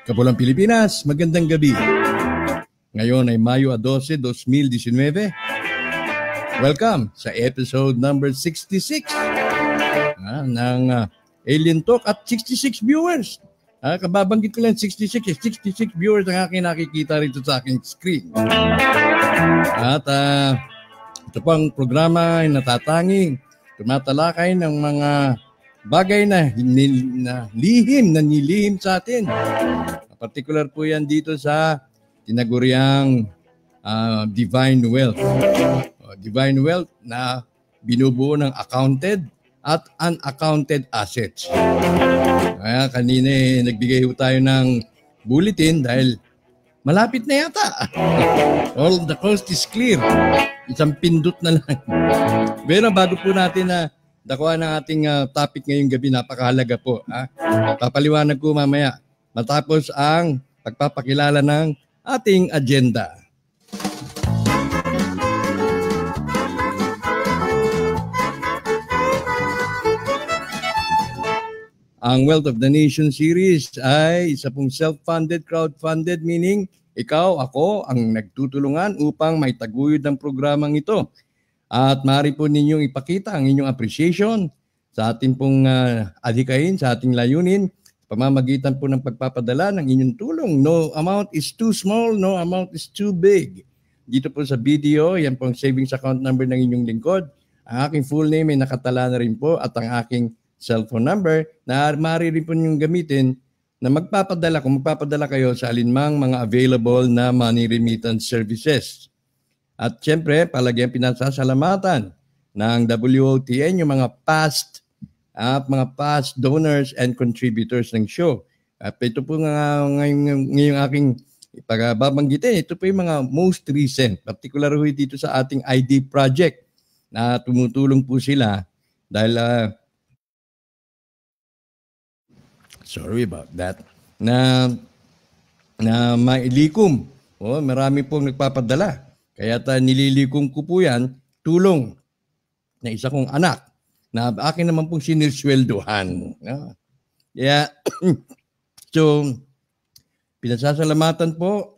Kapulang Pilipinas, magandang gabi. Ngayon ay Mayo 12, 2019. Welcome sa episode number 66 ng Alien Talk at 66 viewers. Kababanggit ko lang 66 viewers ang aking nakikita rito sa aking screen. At ito pang programa ay natatanging tumatalakay ng mga bagay na nilihim sa atin. Particular po yan dito sa tinaguriang divine wealth. Divine wealth na binubuo ng accounted at unaccounted assets. Kaya kanina nagbigay ho tayo ng bulletin dahil malapit na yata. All the coast is clear. Isang pindot na lang. Pero bago po natin na dakuha ng ating topic ngayong gabi, napakahalaga po. Papaliwanag ko mamaya matapos ang pagpapakilala ng ating agenda. Ang Wealth of the Nation series ay isa pong self-funded, crowd-funded, meaning ikaw, ako, ang nagtutulungan upang may taguyod ng programang ito. At maaari po ninyong ipakita ang inyong appreciation sa ating pong adhikain, sa ating layunin, pamamagitan po ng pagpapadala ng inyong tulong. No amount is too small, no amount is too big. Dito po sa video, yan po ang savings account number ng inyong lingkod. Ang aking full name ay nakatala na rin po at ang aking cellphone number na maaari rin po ninyong gamitin na magpapadala, kung magpapadala kayo sa alinmang mga available na money remittance services. At siyempre, palagi ang pinasasalamatan ng WOTN, yung mga past donors and contributors ng show. At ito po ngayong aking pagbabanggitin, ito po yung mga most recent, particular dito sa ating ID project na tumutulong po sila dahil sorry about that, na mailikom. Marami pong nagpapadala. Kaya nililikom ko po yan, tulong na isa kong anak na akin naman pong sinisweldohan. Yeah. So, pinasasalamatan po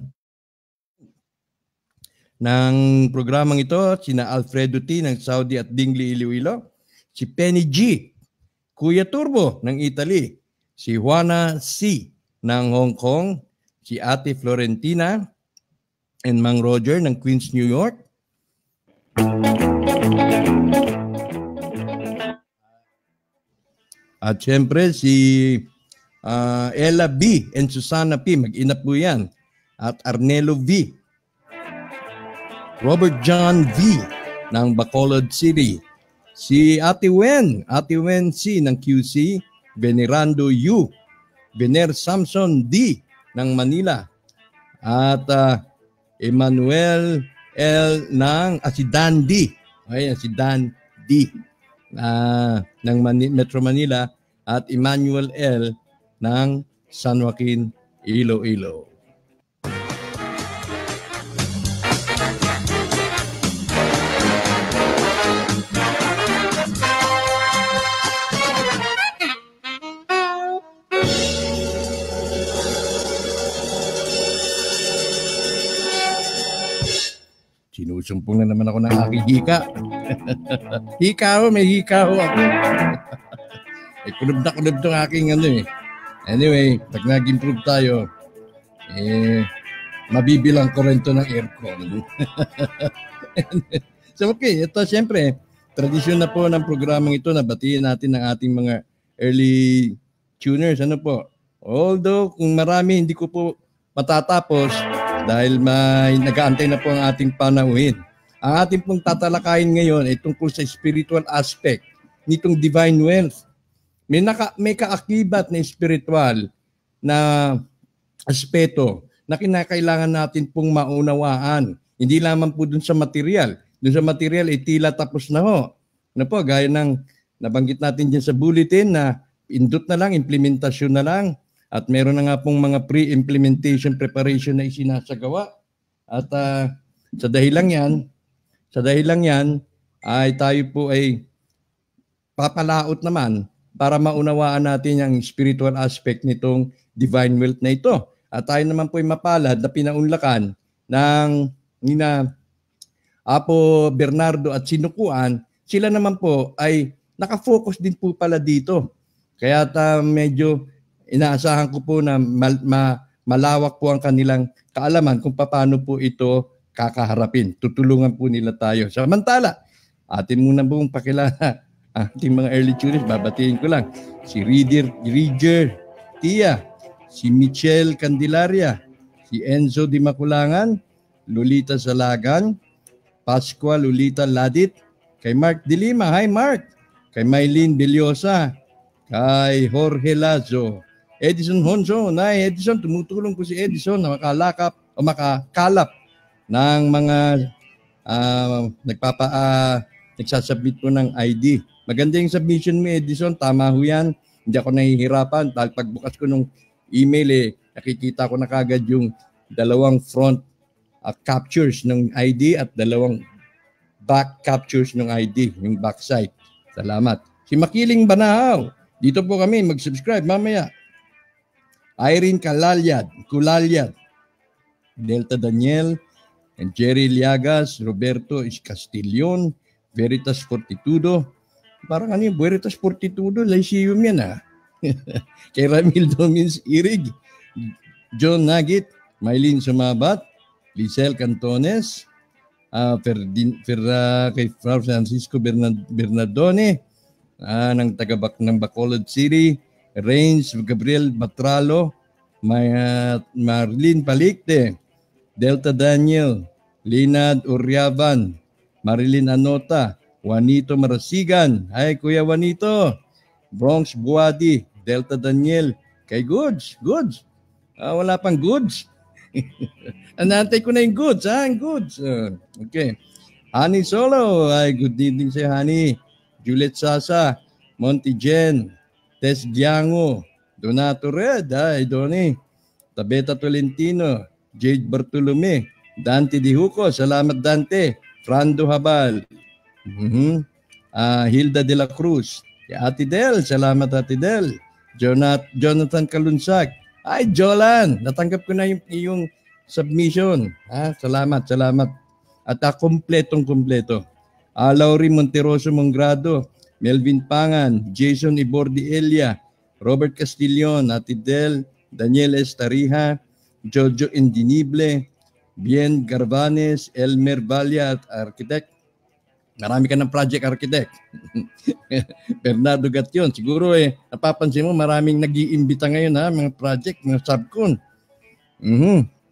ng programang ito sina Alfredo T. ng Saudi at Dingley, Iloilo, si Penny G. Kuya Turbo ng Italy, si Juana C. ng Hong Kong, si Ate Florentina and Mang Roger ng Queens, New York. At syempre si Ella B. and Susana P. Mag-ina po yan. At Arnelo V. Robert John V. ng Bacolod City. Si Ate Wen C. ng QC. Venerando U. Vener Samson D. ng Manila. At Emmanuel L. si Dan D. Ayan, si Dan D. ng Metro Manila. At Emmanuel L. ng San Joaquin, Iloilo. Sinusumpong na naman ako ng aking hika. May hika ho ako. Kunub na itong aking Anyway, pag nag-improve tayo, mabibilang ko rin ito ng aircon. So okay, ito siyempre, tradisyon na po ng programang ito na batiin natin ng ating mga early tuners. Ano po? Although kung marami hindi ko po matatapos dahil nag-aantay na po ang ating panauhin. Ang ating pong tatalakayin ngayon ay tungkol sa spiritual aspect nitong divine wealth. May kaakibat na spiritual na aspeto na kinakailangan natin pong maunawaan. Hindi lamang po dun sa material. Dun sa material, tila tapos na ho. Ano po, gaya ng nabanggit natin dyan sa bulletin na indot na lang, implementasyon na lang. At meron na nga pong mga pre-implementation preparation na isinasagawa. At sa dahilang yan, ay tayo po ay papalaot naman para maunawaan natin ang spiritual aspect nitong divine wealth na ito. At tayo naman po ay mapalad na pinaunlakan ng nina Apo Bernardo at Sinukuan. Sila naman po ay nakafocus din po pala dito. Kaya medyo inaasahan ko po na malawak po ang kanilang kaalaman kung paano po ito kakaharapin. Tutulungan po nila tayo. Samantala, atin muna pong pakilala ating mga early tuners. Babatiin ko lang. Si Reader Tia, si Michelle Candelaria, si Enzo Di Maculangan, Lolita Salagan, Pascual Lolita Ladit, kay Mark De Lima. Hi Mark! Kay Maylene Beliosa, kay Jorge Lazo, Edison Honzo. Edison, tumutulong po si Edison na makakalap ng mga nagsasubmit po ng ID. Maganda yung submission mo, Edison. Tama ho yan. Hindi ako nahihirapan. Dahil pagbukas ko ng email, nakikita ko na kagad yung dalawang front captures ng ID at dalawang back captures ng ID, yung backside. Salamat. Si Makiling Banahaw. Dito po kami, mag-subscribe mamaya. Irene Kulalyad, Delta Daniel, and Jerry Liagas, Roberto Castillion, Veritas Fortitudo. Parang Veritas Fortitudo, Lyceum yan Kay Ramil Domins Irig, John Nagit, Mylene Sumabat, Lisel Cantones, kay Francisco Bernardone, ng ng Bacolod City, Rains Gabriel Batralo, Marlene Palikte, Delta Daniel, Linad Uryaban, Marilyn Anota, Juanito Marasigan. Hi Kuya Juanito. Bronx Buadi, Delta Daniel, kay Goods. Wala pang Goods. Anantay ko na yung Goods. Ang Goods. Okay. Honey Solo. Ay, good evening sa'yo, Honey. Juliet Sasa, Monty Jen, Tess Giango, Donato Red, Donnie, Tabeta Tolentino, Jade Bartolome, Dante Dihuco, salamat Dante, Frando Habal, Hilda de la Cruz, Ate Del, salamat Ate Del, Jonathan Kalunsag, Jolan, natanggap ko na yung submission, salamat. At kompletong-kompleto. Laurie Monteroso Mongrado, Melvin Pangan, Jason Ibordi Elia, Robert Castillon, Ate Del, Daniel Estarija, Jojo Indinible, Bien Garvanes, Elmer Valia at Architect, Marami ka ng project architect. Bernardo Gatyon, siguro napapansin mo maraming nag-iimbita ngayon mga project, mga subcon.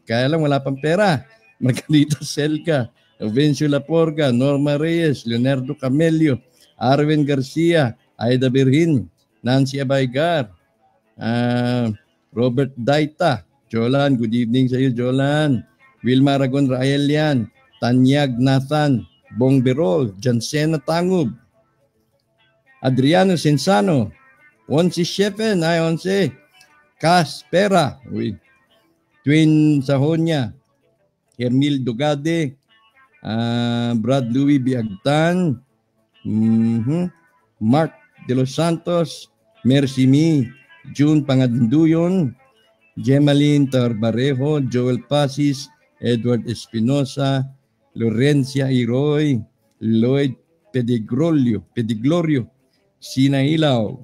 Kaya lang wala pang pera. Margarita Selca, Vencio Laporga, Norma Reyes, Leonardo Camelio, Arwen Garcia, Aida Berhin, Nancy Abaygar, Robert Daita, Jolan, good evening sa iyo Jolan, Wilma Aragon Raelian, Tanyag Nathan, Bong Berol, Jansena Tangub, Adriano Sensano, Onsi Shefen, Onsi, Caspera, Twin Sahonia, Hermil Dugade, Brad Louis Biagtan, Mark De Los Santos, Mercy Me, June Panganduyon, Gemaline Tarbarejo, Joel Pasis, Edward Espinosa, Lorencia Iroy, Lloyd Pediglorio, Sina Ilaw,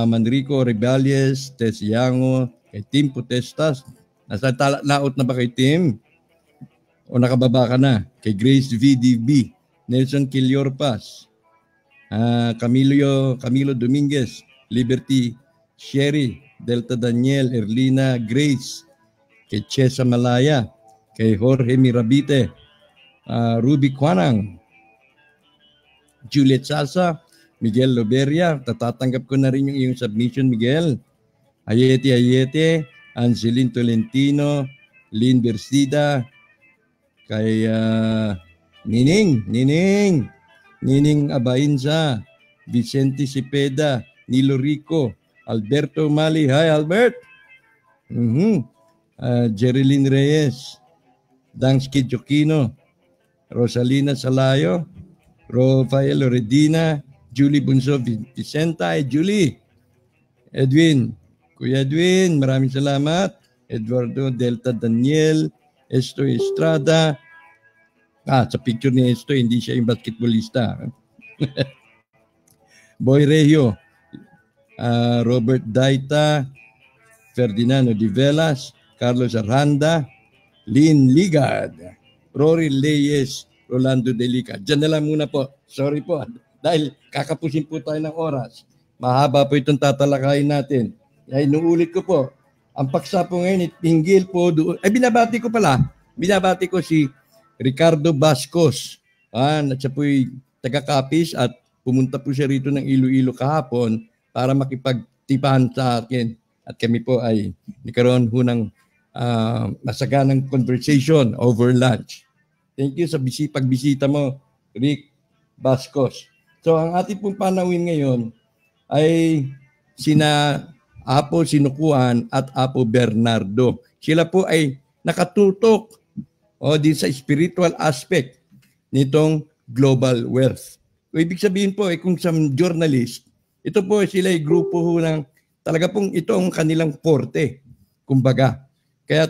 Manrico Rebalies, Tess Yango, kay Tim Potestas. Nasa laot na ba kay Tim? O nakababa ka na? Kay Grace VDB, Nelson Quiliorpas, Camilo Dominguez, Liberty Sherry, Delta Daniel, Erlina Grace, kay Chesa Malaya, kay Jorge Mirabite, Ruby Quanang, Juliet Salsa, Miguel Loberia, tatatanggap ko na rin yung iyong submission, Miguel. Ayete, Angeline Tolentino, Lynn Bersida, kay Nining Abainza, Vicente Cepeda, Nilo Rico, Alberto Mali. Hi, Albert. Jerilyn Reyes, Dansky Jokino, Rosalina Salayo, Rafael Loredina, Julie Bunso Vicenta, Julie, Kuya Edwin, maraming salamat. Eduardo Delta Daniel, Estoy Estrada. Sa picture ni Estoy, hindi siya yung basketballista. Boy Regio, Robert Daita, Ferdinando Divelas, Carlos Aranda, Lynn Ligad, Rory Leyes, Rolando Delica. Diyan na lang muna po. Sorry po. Dahil kakapusin po tayo ng oras. Mahaba po itong tatalakayin natin. Ay, inuulit ko po. Ang paksa po ngayon, hinggil po doon. Binabati ko si Ricardo Bascos. Siya po'y taga-Capiz at pumunta po siya rito ng Iloilo kahapon para makipagtipahan sa akin. At kami po ay nagkaroon ho ng masaganang conversation over lunch. Thank you sa pagbisita mo, Rick Bascos. So, ang ating pong panawin ngayon ay sina Apo Sinukuan at Apo Bernardo. Sila po ay nakatutok din sa spiritual aspect nitong global wealth. So, ibig sabihin po, kung sa journalist, ito po sila ay grupo ho ng talaga pong ito ang kanilang forte. Kumbaga. Kaya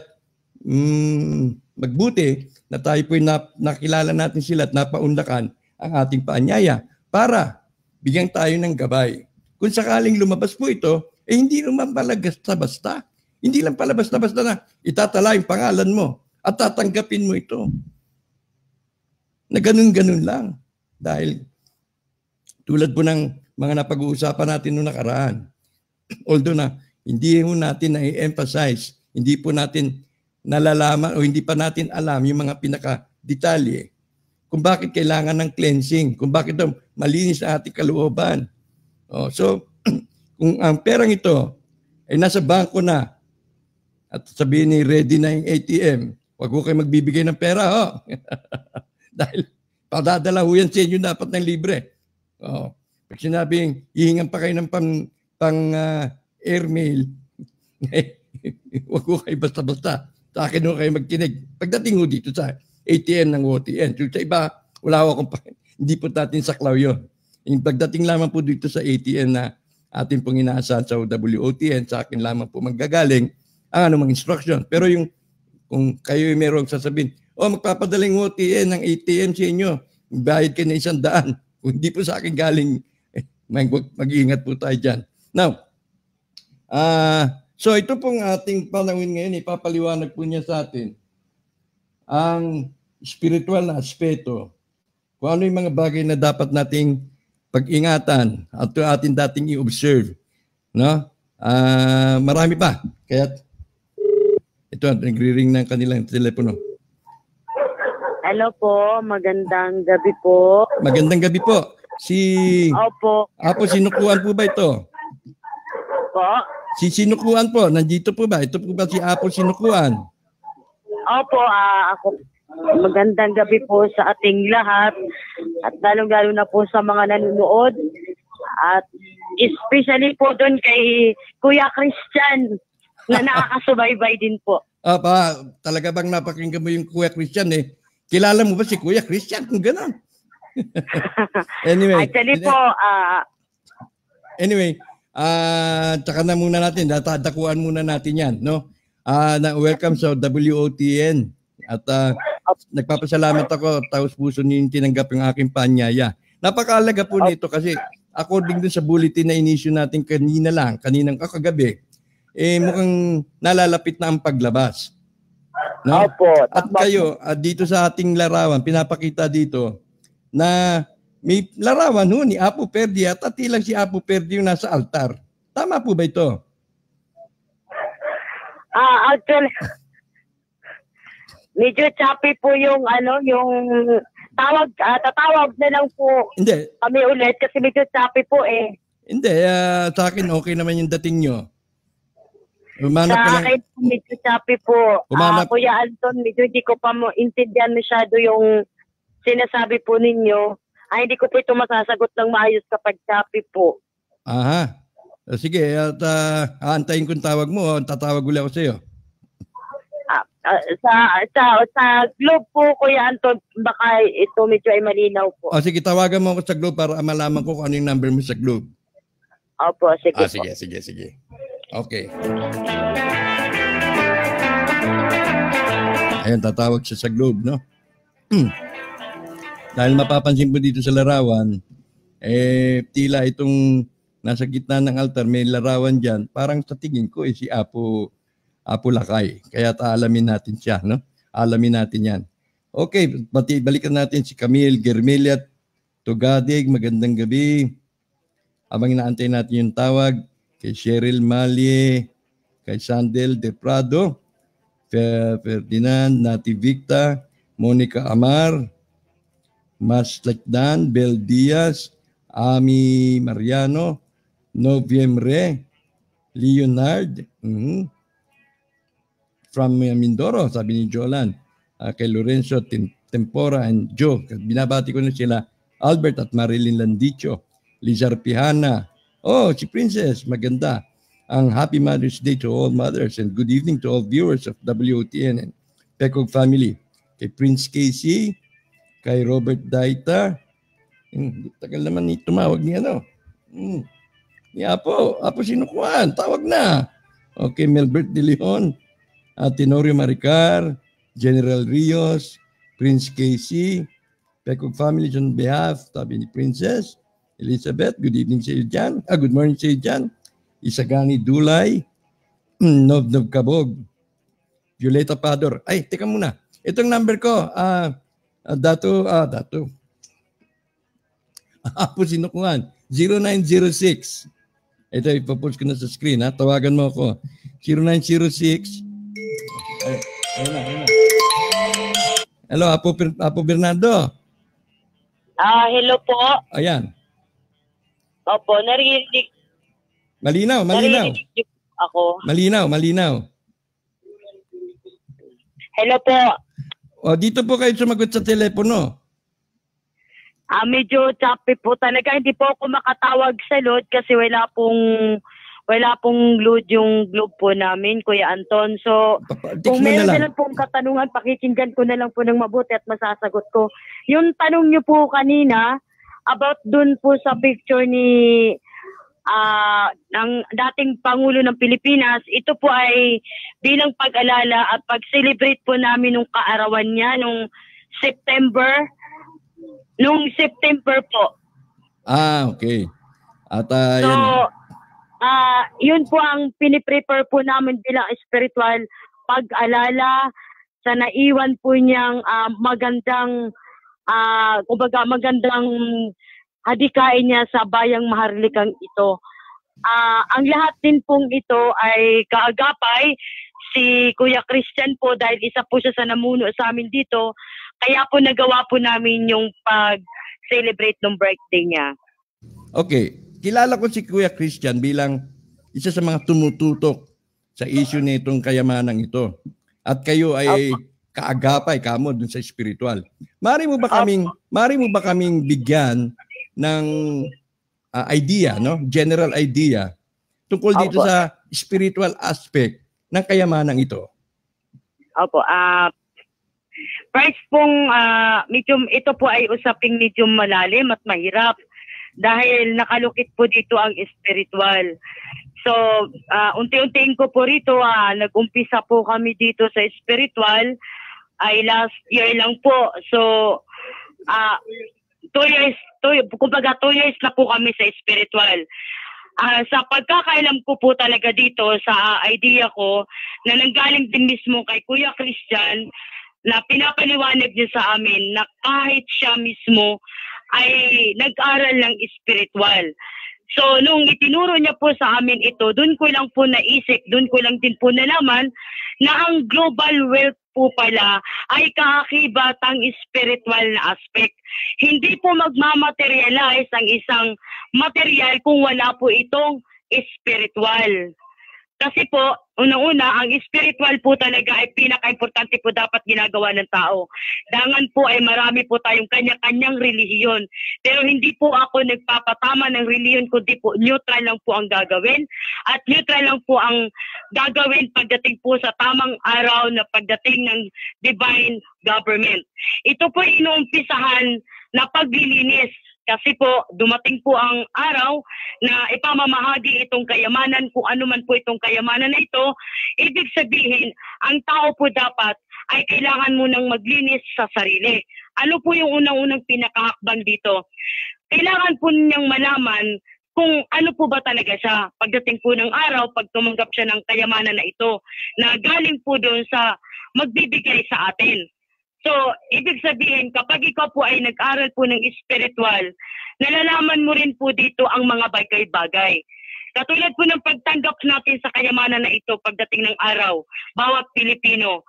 magbuti na tayo po nakilala natin sila at napaunlakan ang ating paanyaya para bigyan tayo ng gabay. Kung sakaling lumabas po ito, hindi naman pala basta-basta. Hindi lang pala basta-basta na itatala yung pangalan mo at tatanggapin mo ito. Na ganun-ganun lang. Dahil tulad po ng mga napag-uusapan natin noong nakaraan, although na hindi po natin na-emphasize, hindi po natin nalalaman o hindi pa natin alam yung mga pinaka-detalye kung bakit kailangan ng cleansing, kung bakit malinis ang ating kalooban. So, kung ang perang ito ay nasa bangko na at sabihin ni ready na yung ATM, wag ko kayo magbibigay ng pera. Dahil padadala ho yan sa inyo dapat ng libre. Pag sinabing hihingan pa kayo ng pang airmail, wag ko kayo basta-basta. Sa akin ho kayo magkinig. Pagdating ho dito sa ATM ng OTN, so sa iba, wala ho hindi po natin saklaw yun. Yung pagdating lamang po dito sa ATN na atin pong inaasahan sa WOTN, sa akin lamang po manggagaling ang anumang instruction. Pero yung kung kayo merong sasabihin, magpapadaling OTN ng ATM sa inyo, bayad kayo na 100. Kung hindi po sa akin galing, mag-iingat po tayo dyan. Now, so ito pong ating panawin ngayon, ipapaliwanag po niya sa atin ang spiritual na aspeto kung ano yung mga bagay na dapat nating pag-ingatan at atin dating i-observe. No? Marami pa. Kaya ito, nagri-ring ng kanilang telepono. Hello po, magandang gabi po. Magandang gabi po. Opo. Apo, sinukuan po ba ito? Po? Si sinukuan po, nandito po ba? Ito po ba si Apo sinukuan? Opo, ako. Magandang gabi po sa ating lahat at lalong-lalo na po sa mga nanonood at especially po doon kay Kuya Christian na nakakasubaybay din po. Talaga bang napakinggan mo yung Kuya Christian eh? Kilala mo ba si Kuya Christian kung gano'n? Anyway. Actually po, Anyway, tsaka na muna natin, datakuan muna natin yan, no? Welcome sa WOTN. At nagpapasalamat ako, taos puso niyo tinanggap yung aking paanyaya. Napakaalaga po nito kasi according dun sa bulletin na inisyu natin kaninang kagabi, mukhang nalalapit na ang paglabas. No? Opo. At kayo, dito sa ating larawan, pinapakita dito na may larawan ni Apo Perdi at lang si Apo Perdi yung nasa altar. Tama po ba ito? Actually, medyo choppy po yung tatawag na lang po. Hindi. Kami ulit kasi medyo choppy po eh. Hindi, sa akin okay naman yung dating nyo. Umanap sa akin medyo choppy po. Kuya Anton, medyo hindi ko pa intindihan masyado yung sinasabi po ninyo. Hindi ko po ito masasagot ng maayos kapag choppy po. Aha. Sige, at aantayin kong tawag mo. Tatawag ulit ako sa iyo. Sa Globe po, Kuya Anton, baka ito medyo ay malinaw po. Sige, tawagan mo ako sa Globe para malaman ko kung ano yung number mo sa Globe. Opo, sige po. Sige. Okay. Ayan, tatawag siya sa Globe, no? Dahil mapapansin po dito sa larawan, tila itong nasa gitna ng altar, may larawan dyan, parang sa tingin ko si Apo Lakay. Kaya alamin natin siya, no? Alamin natin yan. Okay, balikan natin si Camille Germeliat Tugadig. Magandang gabi. Habang inaantay natin yung tawag, kay Cheryl Malie, kay Sandel De Prado, Ferdinand Nati Victa, Monica Amar, Maslakdan, Bel Diaz, Ami Mariano, Noviembre, Leonard, from Mindoro, sabi ni Jolan, kay Lorenzo Tempora and Joe. Binabati ko na sila, Albert at Marilyn Landicho, Lizar Pihana. Si Princess, maganda. Ang Happy Mother's Day to all mothers and good evening to all viewers of WOTN and Pekog family. Kay Prince Casey, kay Robert Daita. Tagal naman ni tumawag niya, no? Ni Apo sinukuan, tawag na. Okay, Melbert De Leon, Tenorio Maricar, General Rios, Prince Casey, Pekog family on behalf, sabi ni Princess Elizabeth, good evening sa iyo dyan. Good morning sa iyo dyan. Isagani Dulay, Nov Kabog, Violeta Pador. Teka muna. Itong number ko, Dato. Apo sinukuan, 0906. Ito, ipapost ko na sa screen, ha? Tawagan mo ako. 0906. Ayun na. Hello, Apo Bernardo. Hello po. Ayan. Opo, narinig. Malinaw. Narinig ako. Malinaw. Hello po. Dito po kayo sumagot sa telepono. Medyo choppy po talaga. Hindi po ako makatawag sa load kasi wala pong load yung Globe po namin, Kuya Anton. So, kung meron na lang pong katanungan, pakikinggan ko na lang po ng mabuti at masasagot ko. Yung tanong niyo po kanina, about dun po sa picture ni ng dating Pangulo ng Pilipinas, ito po ay bilang pag-alala at pag-celebrate po namin nung kaarawan niya nung September po. Okay. At yun po ang piniprepare po namin bilang spiritual pag-alala sa naiwan po niyang magandang kumbaga magandang hadikain niya sa bayang Maharlikang ito. Ang lahat din pong ito ay kaagapay si Kuya Christian po dahil isa po siya sa namuno sa amin dito. Kaya po nagawa po namin yung pag-celebrate ng birthday niya. Okay. Kilala ko si Kuya Christian bilang isa sa mga tumututok sa issue nitong kayamanang ito. At kayo ay kaagapay kamo dun sa spiritual. Mari mo ba kaming bigyan ng idea, no? General idea tungkol dito sa spiritual aspect ng kayamanang ito? Opo. First pong ito po ay usaping medyo malalim at mahirap dahil nakalukit po dito ang spiritual. So, unti-untiin ko po rito, nag-umpisa po kami dito sa spiritual ay last year lang po. So, 2 years na po kami sa spiritual. Sa pagkakailam ko po talaga dito sa idea ko na nanggaling din mismo kay Kuya Christian na pinapaliwanag niya sa amin na kahit siya mismo ay nag-aral ng spiritual. So, nung itinuro niya po sa amin ito, doon ko lang po naisip, doon ko lang din po nalaman na ang global wealth po pala ay kaakibatang spiritual na aspect. Hindi po magmamaterialize ang isang material kung wala po itong spiritual. Kasi po, unang-una, ang spiritual po talaga ay pinaka-importante po dapat ginagawa ng tao. Dangan po ay marami po tayong kanya-kanyang relihiyon. Pero hindi po ako nagpapatama ng relihiyon, kundi po neutral lang po ang gagawin. At neutral lang po ang gagawin pagdating po sa tamang araw na pagdating ng divine government. Ito po inuumpisahan na paglilinis. Kasi po, dumating po ang araw na ipamamahagi itong kayamanan, kung ano man po itong kayamanan na ito. Ibig sabihin, ang tao po dapat ay kailangan munang maglinis sa sarili. Ano po yung unang-unang pinakahakbang dito? Kailangan po niyang malaman kung ano po ba talaga siya. Pagdating po ng araw, pag tumanggap siya ng kayamanan na ito, na galing po doon sa magbibigay sa atin. So, ibig sabihin, kapag ikaw po ay nag-aral po ng spiritual, nalalaman mo rin po dito ang mga bagay-bagay. Katulad po ng pagtanggap natin sa kayamanan na ito pagdating ng araw, bawat Pilipino.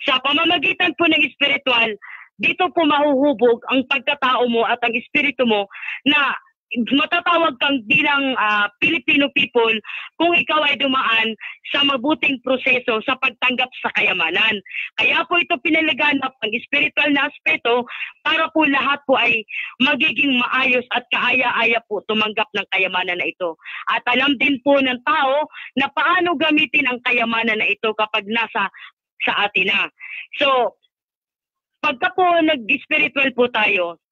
Sa pamamagitan po ng spiritual, dito po mahuhubog ang pagkatao mo at ang espiritu mo na matatawag kang bilang Filipino people kung ikaw ay dumaan sa mabuting proseso sa pagtanggap sa kayamanan. Kaya po ito pinalaganap ang spiritual na aspeto para po lahat po ay magiging maayos at kaaya-aya po tumanggap ng kayamanan na ito. At alam din po ng tao na paano gamitin ang kayamanan na ito kapag nasa sa atin na. So, pagka po nag-spiritual po tayo,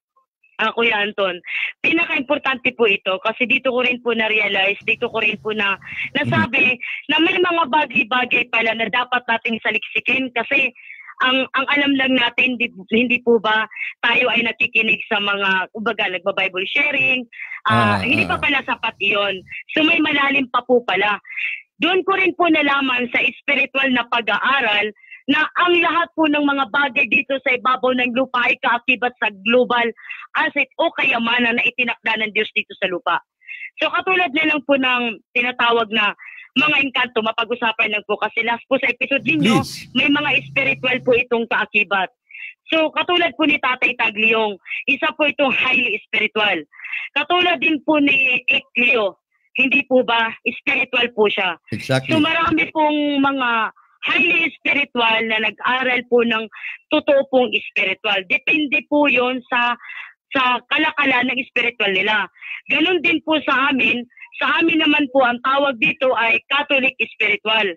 Kuya Anton, pinaka-importante po ito kasi dito ko rin po na-realize, dito ko rin po na nasabi na may mga bagay-bagay pala na dapat nating saliksikin kasi ang alam lang natin, hindi po ba tayo ay nakikinig sa mga, kumbaga, nagba-Bible sharing, hindi pa pala sapat iyon. So may malalim pa po pala. Doon ko rin po nalaman sa spiritual na pag-aaral na ang lahat po ng mga bagay dito sa ibabaw ng lupa ay kaakibat sa global asset o kayamanan na itinakda ng Diyos dito sa lupa. So katulad na lang po ng tinatawag na mga engkanto, mapag-usapan lang po kasi last po sa episode ninyo, may mga spiritual po itong kaakibat. So katulad po ni Tatay Tagliong, isa po itong highly spiritual. Katulad din po ni Ekleo, hindi po ba spiritual po siya? Exactly. So marami pong mga highly spiritual na nag-aral po ng totoo pong spiritual. Depende po yon sa kalakalan ng spiritual nila. Ganon din po sa amin. Sa amin naman po, ang tawag dito ay Catholic spiritual.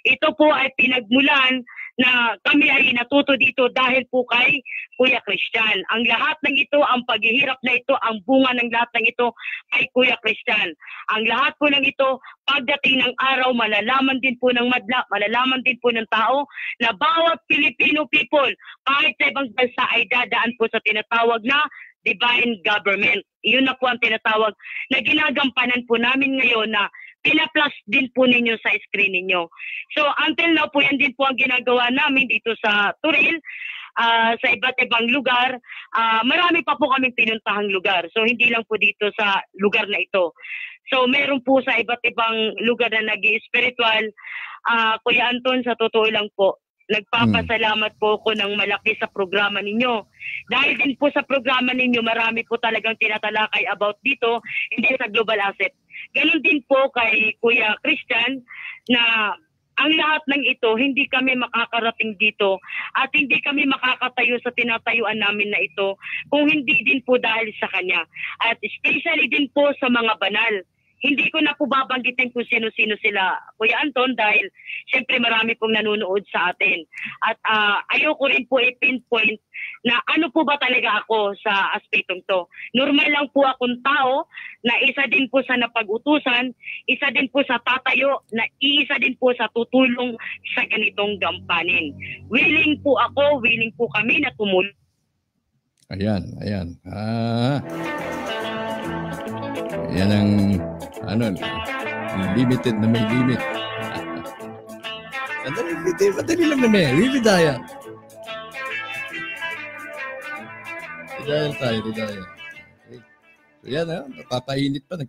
Ito po ay pinagmulan na kami ay natuto dito dahil po kay Kuya Christian. Ang lahat ng ito, ang paghihirap na ito, ang bunga ng lahat ng ito kay Kuya Christian. Ang lahat po ng ito, pagdating ng araw, malalaman din po ng madla, malalaman din po ng tao na bawat Filipino people, kahit sa ibang bansa ay dadaan po sa tinatawag na divine government. Iyon na po ang tinatawag na ginagampanan po namin ngayon na pina-plus din po ninyo sa screen ninyo. So until now po, yan din po ang ginagawa namin dito sa Turil. sa iba't ibang lugar. Marami pa po kaming pinuntahang lugar. So hindi lang po dito sa lugar na ito. So meron po sa iba't ibang lugar na nag-i-spiritual. Kuya Anton, sa totoo lang po, nagpapasalamat po ako ng malaki sa programa ninyo. Dahil din po sa programa ninyo, marami po talagang tinatalakay about dito, hindi sa global asset. Ganon din po kay Kuya Christian na ang lahat ng ito, hindi kami makakarating dito at hindi kami makakatayo sa tinatayuan namin na ito kung hindi din po dahil sa kanya. At especially din po sa mga banal. Hindi ko na po babanggitin kung sino-sino sila, Kuya Anton, dahil siyempre marami pong nanonood sa atin. At ayoko rin po i-pinpoint na ano po ba talaga ako sa aspetong to. Normal lang po akong tao na isa din po sa napag-utusan, isa din po sa tatayo, na isa din po sa tutulong sa ganitong gampanin. Willing po ako, willing po kami na tumulong. Ayan. Yan ang limited na may limit. Madali lang na may. Ridaya. Ridaya. Okay. So yan nagpapainit pa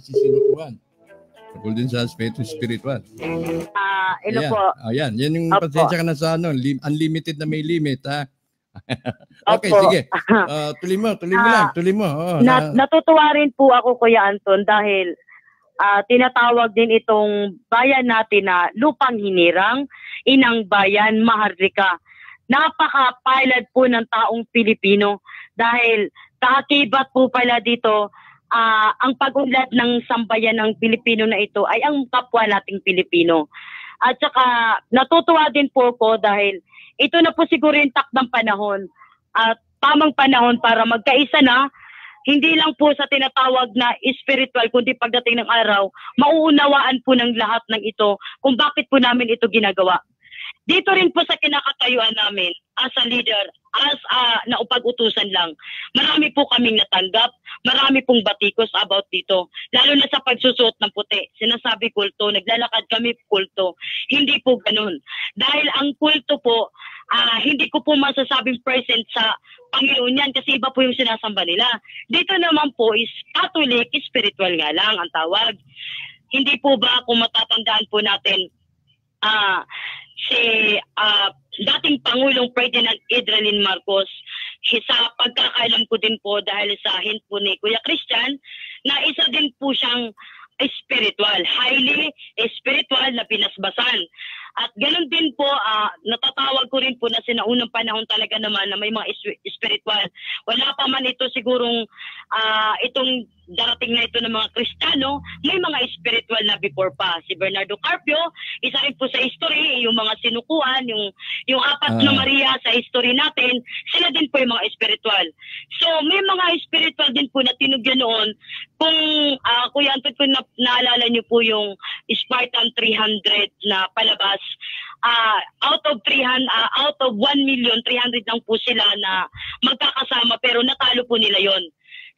si Sinukuan. Tungkol din sa aspeto spiritual. Ilo po. Ayan, yan yung pasensya ka na sa unlimited na may limit, ha? Okay, Opo. sige. Tuloy mo. Natutuwa rin po ako, Kuya Anton, dahil tinatawag din itong bayan natin na lupang hinirang, inang bayan, Maharlika. Napaka-pilot po ng taong Pilipino dahil kaakibat po pala dito ang pag-unlad ng sambayan ng Pilipino na ito ay ang kapwa nating Pilipino. At saka natutuwa din po ko dahil ito na po siguro yung takdang panahon at tamang panahon para magkaisa na, hindi lang po sa tinatawag na spiritual, kundi pagdating ng araw, mauunawaan po ng lahat ng ito kung bakit po namin ito ginagawa. Dito rin po sa kinakatayuan namin, as a leader, as naupag-utusan lang, marami po kaming natanggap, marami pong batikos about dito, lalo na sa pagsusuot ng puti. Sinasabi kulto, naglalakad kami kulto. Hindi po ganun. Dahil ang kulto po, hindi ko po masasabing present sa Panginoon yan kasi iba po yung sinasamba nila. Dito naman po is Catholic, spiritual nga lang ang tawag. Hindi po ba kung matatandaan po natin, si dating Pangulong Ferdinand Edralin Marcos, sa pagkakaalam ko din po dahil sa hint po ni Kuya Christian, na isa din po siyang spiritual, highly spiritual na pinasbasan. At ganoon din po, natatawag ko rin po na sinaunang panahon talaga naman na may mga spiritual. Wala pa man ito sigurong itong darating na ito ng mga Kristiyano, may mga spiritual na before pa. Si Bernardo Carpio, isa rin po sa history, yung mga sinukuan, yung apat na Maria sa history natin, sila din po yung mga spiritual. So may mga spiritual din po na tinugyan noon. Kung Kuya Anton, kung naalala niyo po yung Spartan 300 na palabas, out of 1,300,000 lang po sila na magkakasama pero natalo po nila yon.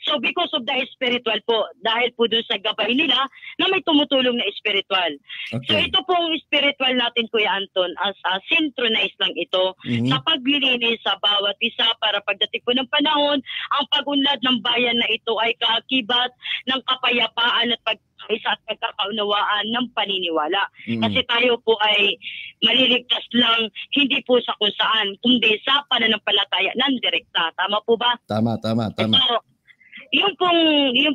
So because of the spiritual po, dahil po doon sa gabay nila na may tumutulong na spiritual. Okay. So ito pong spiritual natin, Kuya Anton, as synchronized lang ito sa paglilinis sa bawat isa para pagdating po ng panahon, ang pagunlad ng bayan na ito ay kaakibat ng kapayapaan at isa at pagkakaunawaan ng paniniwala. Kasi tayo po ay maliligtas lang, hindi po sa kung saan, kundi sa pananampalataya ng direkta. Tama po ba? Tama. So, yung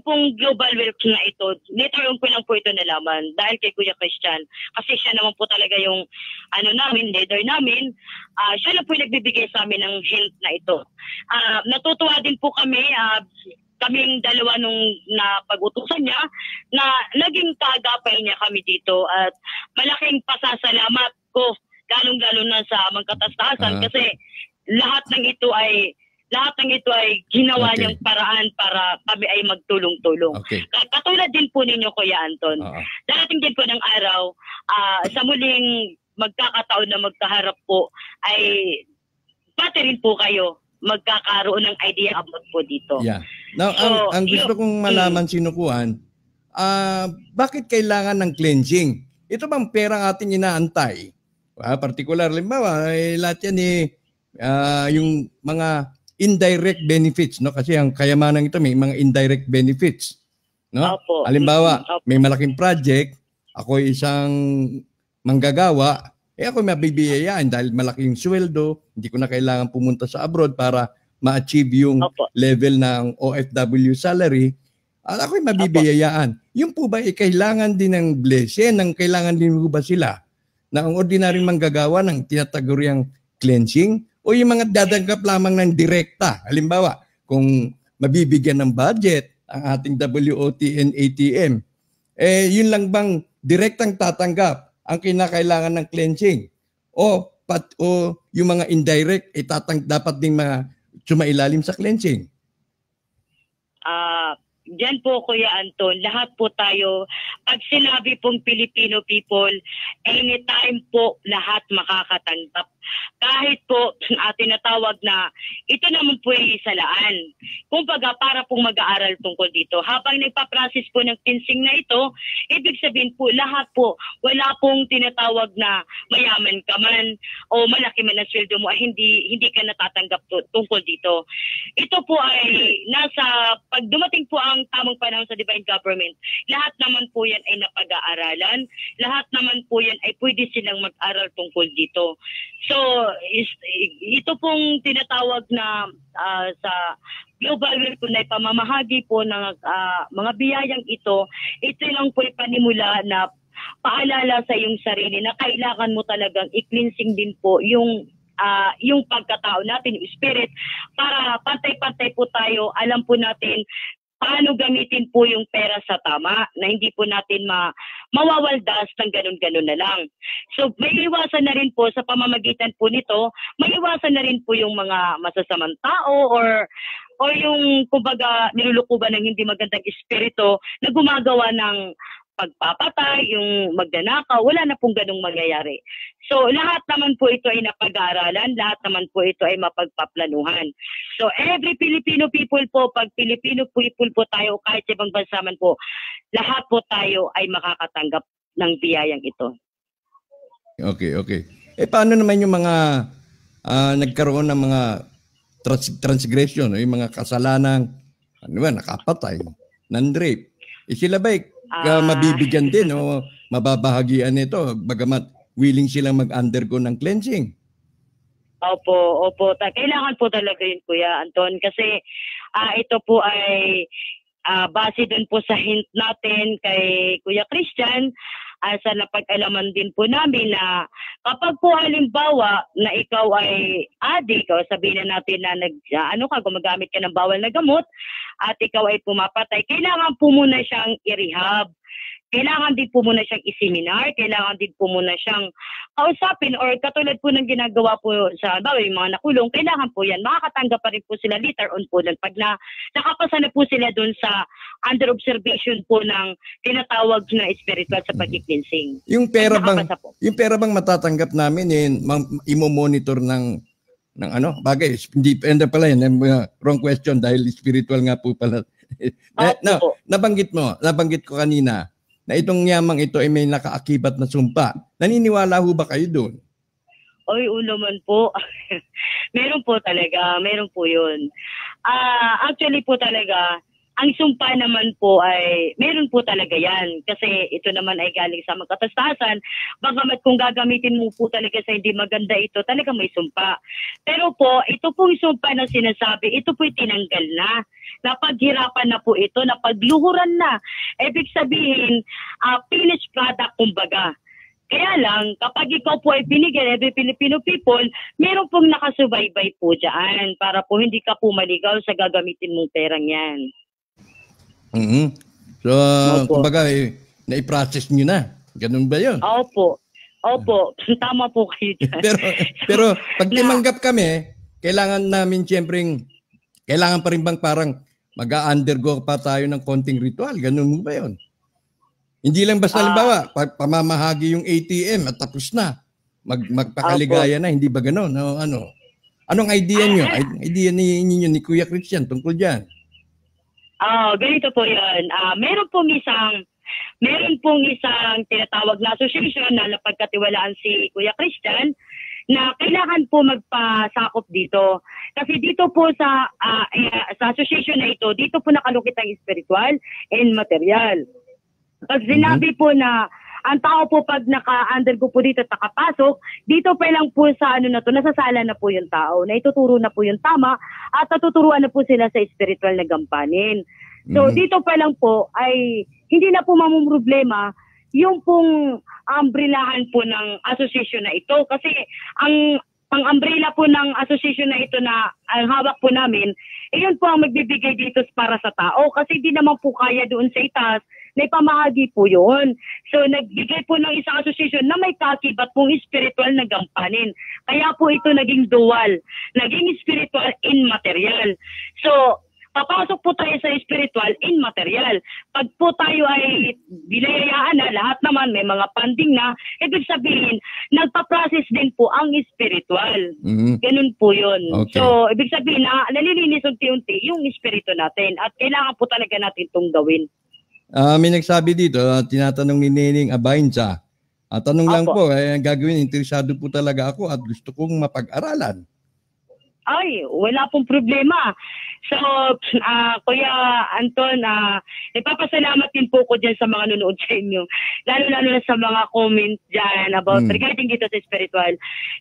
pong global wealth na ito, later on ko lang po ito nalaman dahil kay Kuya Christian. Kasi siya naman po talaga yung leader namin. Siya lang po nagbibigay sa amin ng hint na ito. Natutuwa din po kami, kaming dalawa nung napag-utusan niya na naging kagapay niya kami dito at malaking pasasalamat ko lalong-lalo na sa magkatastasan kasi lahat ng ito ay ginawa niyang paraan para kami ay magtulong-tulong. Okay. Katulad din po ninyo, Kuya Anton. Darating din po ng araw, sa muling magkakataon na magkaharap po, ay pati rin po kayo magkakaroon ng idea about po dito. Yeah. Now, so, ang gusto kong malaman, Sinukuan, bakit kailangan ng cleansing? Ito bang perang ating inaantay? Particular, limbawa, lahat yan yung mga indirect benefits, no? Kasi ang kayamanan ito may mga indirect benefits, no? Opo. Halimbawa, may malaking project, ako isang manggagawa, ako mabibiyayaan dahil malaki yung sweldo, hindi ko na kailangan pumunta sa abroad para ma-achieve yung level ng OFW salary, at ako'y mabibiyayaan. Yung po ba kailangan din ng blessing, ng kailangan din mo ba sila na ang ordinaryong manggagawa ng tinataguriang cleansing o yung mga dadanggap lamang ng direkta? Halimbawa, kung mabibigyan ng budget ang ating WOT and ATM, yun lang bang direktang tatanggap ang kinakailangan ng cleansing? O yung mga indirect, dapat ding sumailalim sa cleansing? Diyan po, Kuya Anton, lahat po tayo, pag sinabi pong Filipino people, anytime po lahat makakatanggap. Kahit po tinatawag na ito naman po ay salaan. Kumbaga para pong mag-aaral tungkol dito. Habang nagpa-process po ng cleansing na ito, ibig sabihin po lahat po, wala pong tinatawag na mayaman ka man o malaki man ang sweldo mo, hindi ka natatanggap tungkol dito. Ito po ay pag dumating po ang tamang panahon sa divine government, lahat naman po yan ay napag-aaralan, lahat naman po yan ay pwede silang mag-aral tungkol dito. So, ito pong tinatawag na sa global welcome na pamamahagi po ng mga biyayang ito lang po ipanimula na paalala sa iyong sarili na kailangan mo talagang i-cleansing din po yung pagkatao natin, yung spirit, para pantay-pantay po tayo, alam po natin paano gamitin po yung pera sa tama, na hindi po natin mawawaldas ng ganun-ganun na lang. So may iwasan na rin po sa pamamagitan po nito, may iwasan na rin po yung mga masasamang tao or yung kumbaga nilulukuban ng hindi magandang espiritu na gumagawa ng pagpapatay, yung magnanakaw, wala na pong ganung mangyayari. So lahat naman po ito ay napag-aaralan, lahat naman po ito ay mapagpaplanuhan. So every Filipino people po, pag Filipino people po tayo, kahit sa ibang bansa man po, lahat po tayo ay makakatanggap ng biyayang ito. Okay. Paano naman yung mga nagkaroon ng mga transgression, yung mga kasalanang nakapatay, nandrape? Sila ba mabibigyan din o mababahagian nito bagamat willing silang mag-undergo ng cleansing? Opo. Kailangan po talaga yun, Kuya Anton, kasi ito po ay base dun po sa hint natin kay Kuya Christian, sa napag-alaman din po namin na kapag po halimbawa na ikaw ay adik o sabihin na natin na gumagamit ka ng bawal na gamot at ikaw ay pumapatay, kailangan po muna siyang i-rehab. Kailangan din po muna siyang iseminar, kailangan din po muna siyang kausapin or katulad po ng ginagawa po sa yung mga nakulong, kailangan po yan. Makakatanggap pa rin po sila later on po doon pag nakapasa na po sila doon sa under observation po ng tinatawag na spiritual sa pag-cleansing. Yung pera bang matatanggap namin imo-monitor ng bagay, hindi pala yan, wrong question dahil spiritual nga po pala. Nabanggit ko kanina na itong yamang ito ay may nakaakibat na sumpa. Naniniwala ho ba kayo doon? Oy, naman po. Meron po talaga, meron po yun. Actually po talaga, ang sumpa naman po ay, meron po talaga yan. Kasi ito naman ay galing sa magkatastasan. Bagamat kung gagamitin mo po talaga sa hindi maganda ito, talaga may sumpa. Pero po, ito pong sumpa na sinasabi, ito po'y tinanggal na. Napaghirapan na po ito, napagluhuran na. Ibig sabihin, finished product kumbaga. Kaya lang, kapag ikaw po ay binigyan, every Filipino people, meron pong nakasubaybay po dyan para po hindi ka po maligaw sa gagamitin mong perang yan. Mm-hmm. So, kumbaga, na-i-process nyo na. Ganun ba yun? Opo. Tama po kayo dyan. pero pag timanggap kami, kailangan namin kailangan pa rin bang parang mag-undergo pa tayo ng konting ritual? Ganun ba yun? Hindi lang basta halimbawa, pamamahagi yung ATM at tapos na. Magpakaligaya na, hindi ba ganun? Anong idea nyo? Idea ni Kuya Christian tungkol dyan? Ganito po yun. Meron pong isang tinatawag na association na napagkatiwalaan si Kuya Christian. na kailangan po magpasakop dito. Kasi dito po sa association na ito, dito po nakalukit ang spiritual and material. Pag sinabi po na ang tao po pag naka-undergo po dito at nakapasok, dito pa lang po sa ano na to, nasasala na po yung tao, na ituturo na po yung tama at natuturuan na po sila sa spiritual na gampanin. So dito pa lang po ay hindi na po mamumroblema yung pong umbrelahan po ng association na ito. Kasi ang umbrella po ng association na ito na ang hawak po namin, yun po ang magbibigay dito para sa tao. Kasi hindi naman po kaya doon sa itaas, may pamahagi po yun. So, nagbigay po ng isang association na may kakibat pong spiritual na gampanin. Kaya po ito naging dual, naging spiritual in material. So, papasok po tayo sa spiritual in material. Pag po tayo ay binayayaan na, lahat naman may mga funding na, ibig sabihin, nagpa-process din po ang spiritual. Ganun po yun. Okay. So, ibig sabihin na nalilinis unti-unti yung spirito natin at kailangan po talaga natin itong gawin. May nagsabi dito, tinatanong ni Nening Abainza. Tanong lang po, gagawin, interesado po talaga ako at gusto kong mapag-aralan. Ay, wala pong problema. So, Kuya Anton, ipapasalamat din po ko dyan sa mga nunood sa inyo. Lalo-lalo na sa mga comment dyan about regarding dito sa spiritual.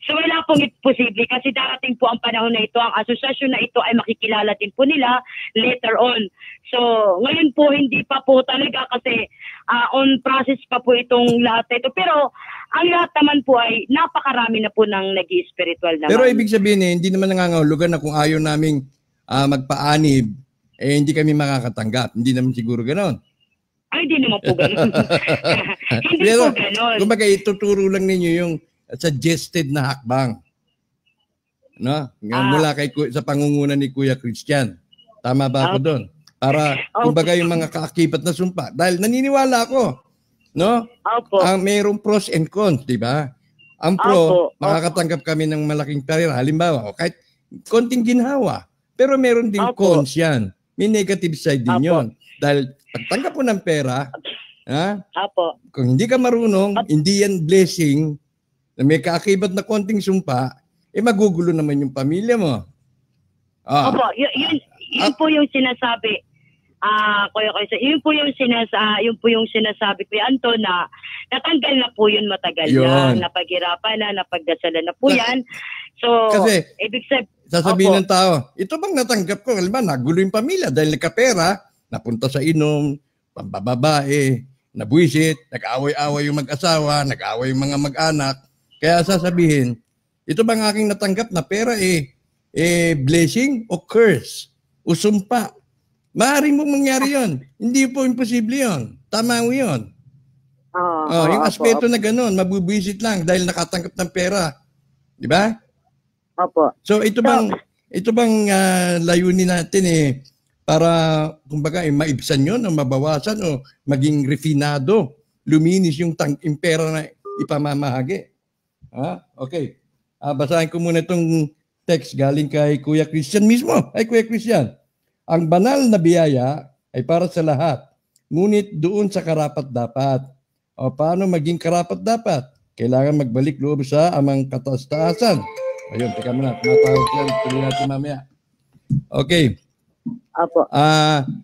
So, wala pong posible kasi darating po ang panahon na ito, ang asosasyon na ito ay makikilala din po nila later on. So, ngayon po hindi pa po talaga kasi on process pa po itong lahat na ito. Pero, ang lahat naman po ay napakarami na po ng nag-i-spiritual naman. Pero ibig sabihin hindi naman nangangahulugan na kung ayaw naming magpaanib, hindi kami makakatanggap. Hindi naman siguro ganon. Ay, hindi naman po ganon. Hindi pero, po ganon. Kumbaga, ituturo lang ninyo yung suggested na hakbang. No? Mula sa pangunguna ni Kuya Christian. Tama ba ako doon? Para, kumbaga, yung mga kaakibat na sumpa. Dahil naniniwala ako, no? Mayroong pros and cons, di ba? Ang pro, makakatanggap kami ng malaking pera. Halimbawa, kahit konting ginhawa. Pero meron din cons yan. May negative side din yun. Dahil pagtanggap mo ng pera, kung hindi ka marunong, hindi yan blessing, na may kaakibat na konting sumpa, magugulo naman yung pamilya mo. Yun po yung sinasabi. Yun po yung sinasabi ko Anton na natanggal na po yun matagal na, napaghirapan na, napagdasalan na po yan. So, kasi, ibig sasabihin ng tao, ito bang natanggap ko? Alam mo, nagulo yung pamilya dahil nagkapera, napunta sa inom, pambababae, nabuisit, nag-away-away yung mag-asawa, nag-away yung mga mag-anak. Kaya sasabihin, ito bang aking natanggap na pera blessing o curse o sumpa? Maaaring mo mangyari yun. Hindi po imposible yun. Tama mo yun. Yung aspeto na gano'n, mabubuisit lang dahil nakatanggap ng pera. Di ba? Opo. So ito bang layunin natin para kumbaga maibsan yun o mabawasan o maging refinado, luminis yung pera na ipamamahagi. Okay. Basahin ko muna itong text galing kay Kuya Christian mismo. Ay Kuya Christian, ang banal na biyaya ay para sa lahat, ngunit doon sa karapat-dapat. Paano maging karapat-dapat? Kailangan magbalik loob sa amang kataas-taasan. Ayun, teka muna. Tumatawag yan. Tuloy natin mamaya. Okay. Opo.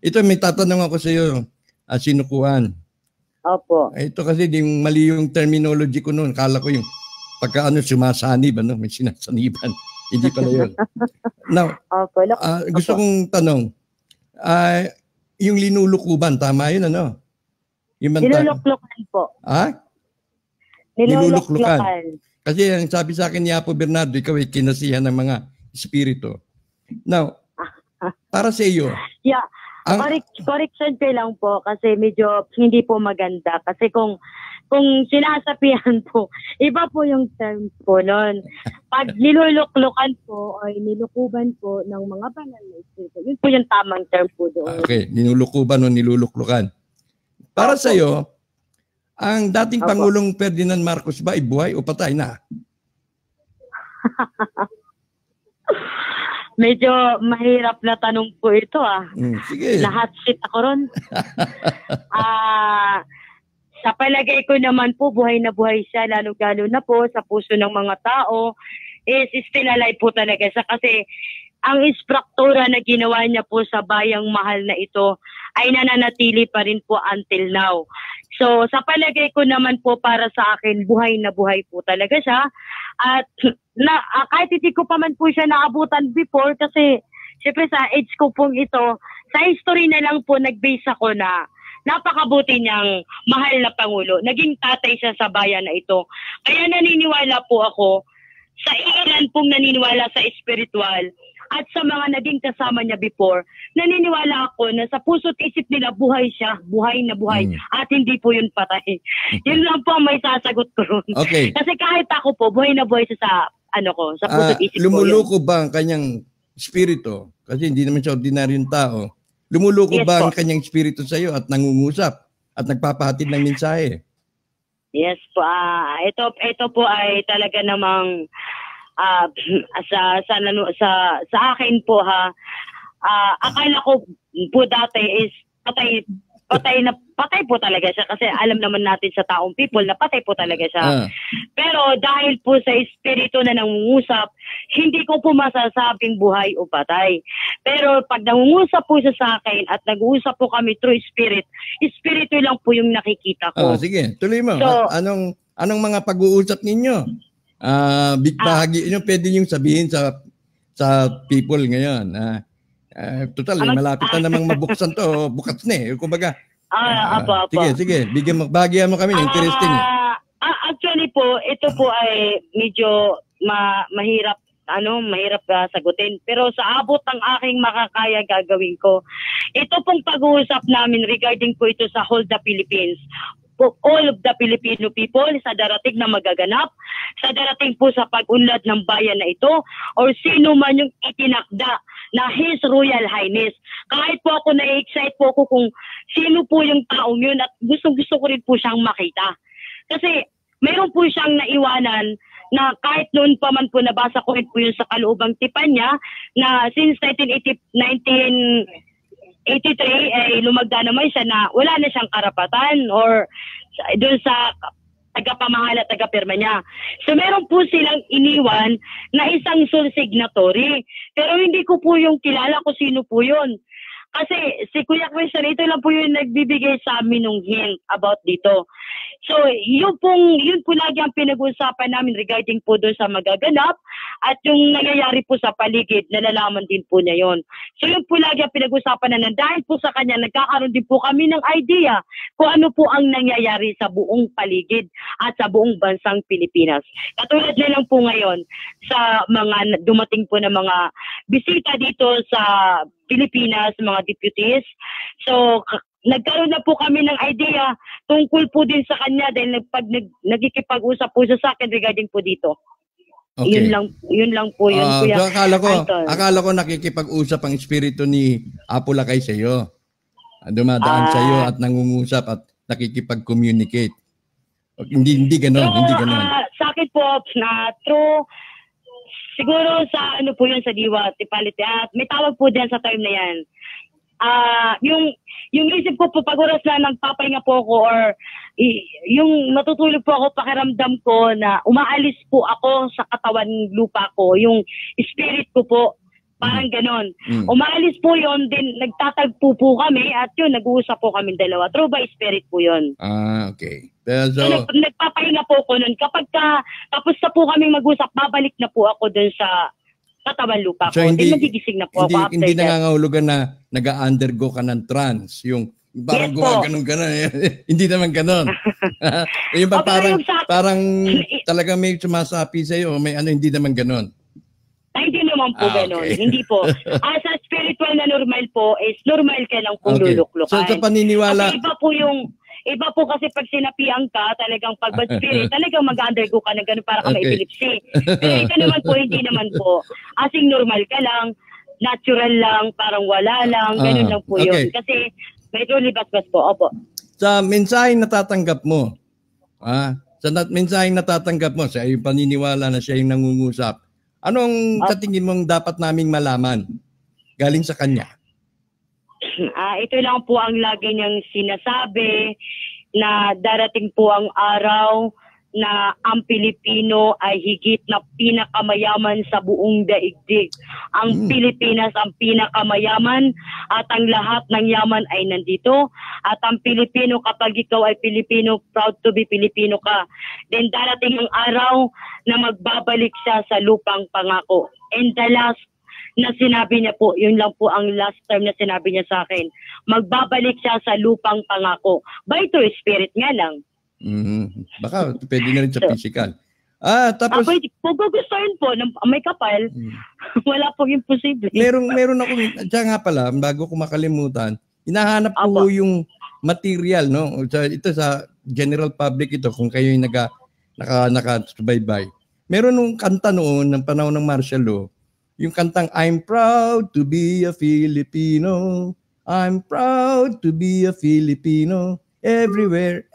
Ito, may tatanong ako sa iyo, sinukuan. Opo. Ito kasi mali yung terminology ko noon. Kala ko yung pagka sumasanib, may sinasaniban. Hindi pala yun. Now, gusto kong tanong, yung linulukuban, tama yun, Niluluklukan po. Niluluklukan. Kasi ang sabi sa akin ni Apo Bernardo, ikaw ay kinasihan ng mga espiritu. Now, para sa iyo. Yeah. Correction ko lang po kasi medyo hindi po maganda. Kasi kung sinasapihan po, iba po yung term po nun. Pag niluluklukan po o nilukuban po ng mga banal na espiritu, yun po yung tamang term po doon. Okay, nilulukuban o niluluklukan. Para sa iyo, ang dating Pangulong Ferdinand Marcos ba buhay o patay na? Medyo mahirap na tanong po ito Sige. Lahat sit ako ron. Sa palagay ko naman po, buhay na buhay siya, lalo-lalo na po sa puso ng mga tao, is still alive po talaga siya. Kasi ang istruktura na ginawa niya po sa bayang mahal na ito ay nananatili pa rin po until now. So sa palagay ko naman po, para sa akin, buhay na buhay po talaga siya. At kahit hindi ko pa man po siya naabutan before, kasi siyempre sa age ko pong ito, sa history na lang po nag-base ako na napakabuti niyang mahal na Pangulo. Naging tatay siya sa bayan na ito. Kaya naniniwala po ako sa ilan pong naniniwala sa spiritual at sa mga naging kasama niya before, naniniwala ako na sa puso't isip nila buhay siya, buhay na buhay, at hindi po yun patay. Yun lang po ang may sasagot ko ron. Okay. Kasi kahit ako po, buhay na buhay siya sa, sa puso't isip ko. Lumuluko ba ang kanyang spirito? Kasi hindi naman siya ordinaryong tao. Lumuluko ba ang kanyang spirito sa iyo at nangungusap at nagpapahatid ng mensahe? Yes po. Ito po ay talaga namang sa akin po akala ko po dati is patay po talaga siya, kasi alam naman natin sa taong people na patay po talaga siya. Pero dahil po sa espiritu na nangungusap, hindi ko po masasabing buhay o patay. Pero pag nangungusap po siya sa akin at nag-uusap po kami through espiritu lang po yung nakikita ko. Sige, tuloy mo. So, anong mga pag-uusap ninyo? Big bahagi nyo, pwede nyo sabihin sa people ngayon. Total, malapit na namang mabuksan to. Bukas na eh. Kumbaga. Apo. Sige. Bahagyan mo kami. Interesting. Actually po, ito po ay medyo mahirap sagutin. Pero sa abot ng aking makakaya gagawin ko. Ito pong pag-uusap namin regarding po ito sa whole the Philippines. All of the Filipino people sa darating na magaganap, sa darating po sa pag-unlad ng bayan na ito, or sino man yung itinakda na His Royal Highness. Kahit po ako na-excite po ako kung sino po yung taong yun, at gustong-gusto ko rin po siyang makita. Kasi mayroon po siyang naiwanan na kahit noon pa man po nabasa ko rin po yun sa kaloobang tipan niya, na since 1983 ay lumagda naman siya na wala na siyang karapatan or doon sa tagapamahala, tagapirma niya. So meron po silang iniwan na isang sole signatory. Pero hindi ko po yung kilala kung sino po yun. Kasi si Kuya Christian, ito lang po yung nagbibigay sa amin ng hint about dito. So yun po lagi ang pinag-uusapan namin regarding po doon sa magaganap at yung nangyayari po sa paligid, nalalaman din po niya yon. So yun po lagi ang pinag-uusapan na dahil po sa kanya, nagkakaroon din po kami ng idea kung ano po ang nangyayari sa buong paligid at sa buong bansang Pilipinas. Katulad na lang po ngayon sa mga dumating po na mga bisita dito sa Pilipinas, mga deputies. So, nagkaroon na po kami ng idea tungkol po din sa kanya dahil nagkikipag-usap po siya sa akin regarding po dito. Okay. Yun lang po yun, Kuya. So akala ko nakikipag-usap ang espiritu ni Apo Lakay sa iyo. Dumadaan sa iyo at nangungusap at nakikipag-communicate. Hindi ganoon. Sa akin po, na true. Siguro sa po yun sa diwa, tipality. At may tawag po din sa time na yan. Yung isip ko po, pag oras na nagpapahinga po ako or yung natutulog po ako, pakiramdam ko na umaalis po ako sa katawan lupa ko. Yung spirit ko po, parang ganon. Umaalis po yun, din nagtatagpo po kami at yun, nag-uusap po kami dalawa. True by spirit po yun. Okay. So nagpapahinga po ko nun. Kapag tapos na po kami mag-usap, babalik na po ako dun sa katawan lupa ko. So hindi magigising na po ako. Hindi nangangahulugan na nag-undergo ka ng trance. Yung parang gumaganon-ganon. Hindi naman ganon. Yung parang talaga may sumasapi sa'yo. May hindi naman ganon. Hindi naman po ganon. Okay. Hindi po. Sa spiritual na normal po is normal ka lang kung luluklukan. So sa paniniwala... Iba po kasi pag sinapian ka, talagang pag-bad spirit, talagang mag-undergo ka na gano'n para ka may epilepsy. Pero ito naman po, hindi naman po. Asing normal ka lang, natural lang, parang wala lang, gano'n lang po yun. Kasi may truly basbas po. Opo. Sa mensaheng natatanggap mo, sa iyong paniniwala na siya yung nangungusap, anong sa tingin mong dapat naming malaman galing sa kanya? Ito lang po ang lagi niyang sinasabi na darating po ang araw na ang Pilipino ay higit na pinakamayaman sa buong daigdig. Ang Pilipinas ang pinakamayaman at ang lahat ng yaman ay nandito. At ang Pilipino, kapag ikaw ay Pilipino, proud to be Pilipino ka. Then darating ang araw na magbabalik siya sa lupang pangako. And the last na sinabi niya po, yun lang po ang last time na sinabi niya sa akin, magbabalik siya sa lupang pangako. By true spirit nga lang. Baka pwede na rin sa physical. Tapos kung gugustuhin po may kapal, wala pong imposible. Meron ako diyan nga pala, bago ko makalimutan, hinahanap ko yung material, no? Ito sa general public ito, kung kayo yung nakasubaybay. Meron nung kanta noon ng panahon ng martial law, yung kantang I'm proud to be a Filipino. I'm proud to be a Filipino. Everywhere.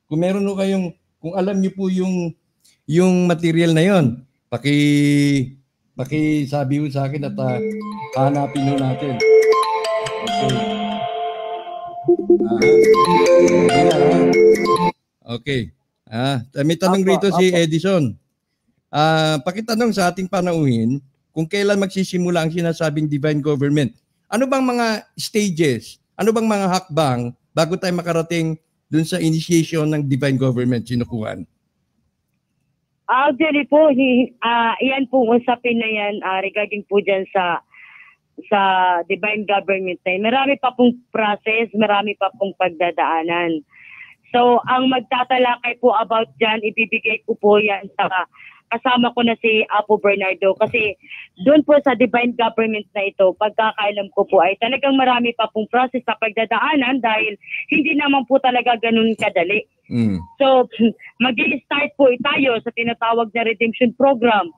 Kung meron ho kayong, kung alam niyo po yung material na yon, sabi ho sa akin at hanapin ho natin. Okay. May tanong rito si Edison. Pakitanong sa ating panauhin kung kailan magsisimula ang sinasabing divine government. Ano bang mga stages? Ano bang mga hakbang bago tayo makarating dun sa initiation ng divine government, sinukuhan? Actually po, iyan po usapin na yan regarding po dyan sa divine government na yun. Marami pa pong process, marami pa pong pagdadaanan. So, ang magtatalakay po about dyan, ibibigay ko po yan sa kasama ko na si Apo Bernardo kasi doon po sa divine government na ito, pagkakailam ko po ay talagang marami pa pong process sa pagdadaanan dahil hindi naman po talaga ganun kadali. So, mag-i-start po tayo sa tinatawag na redemption program.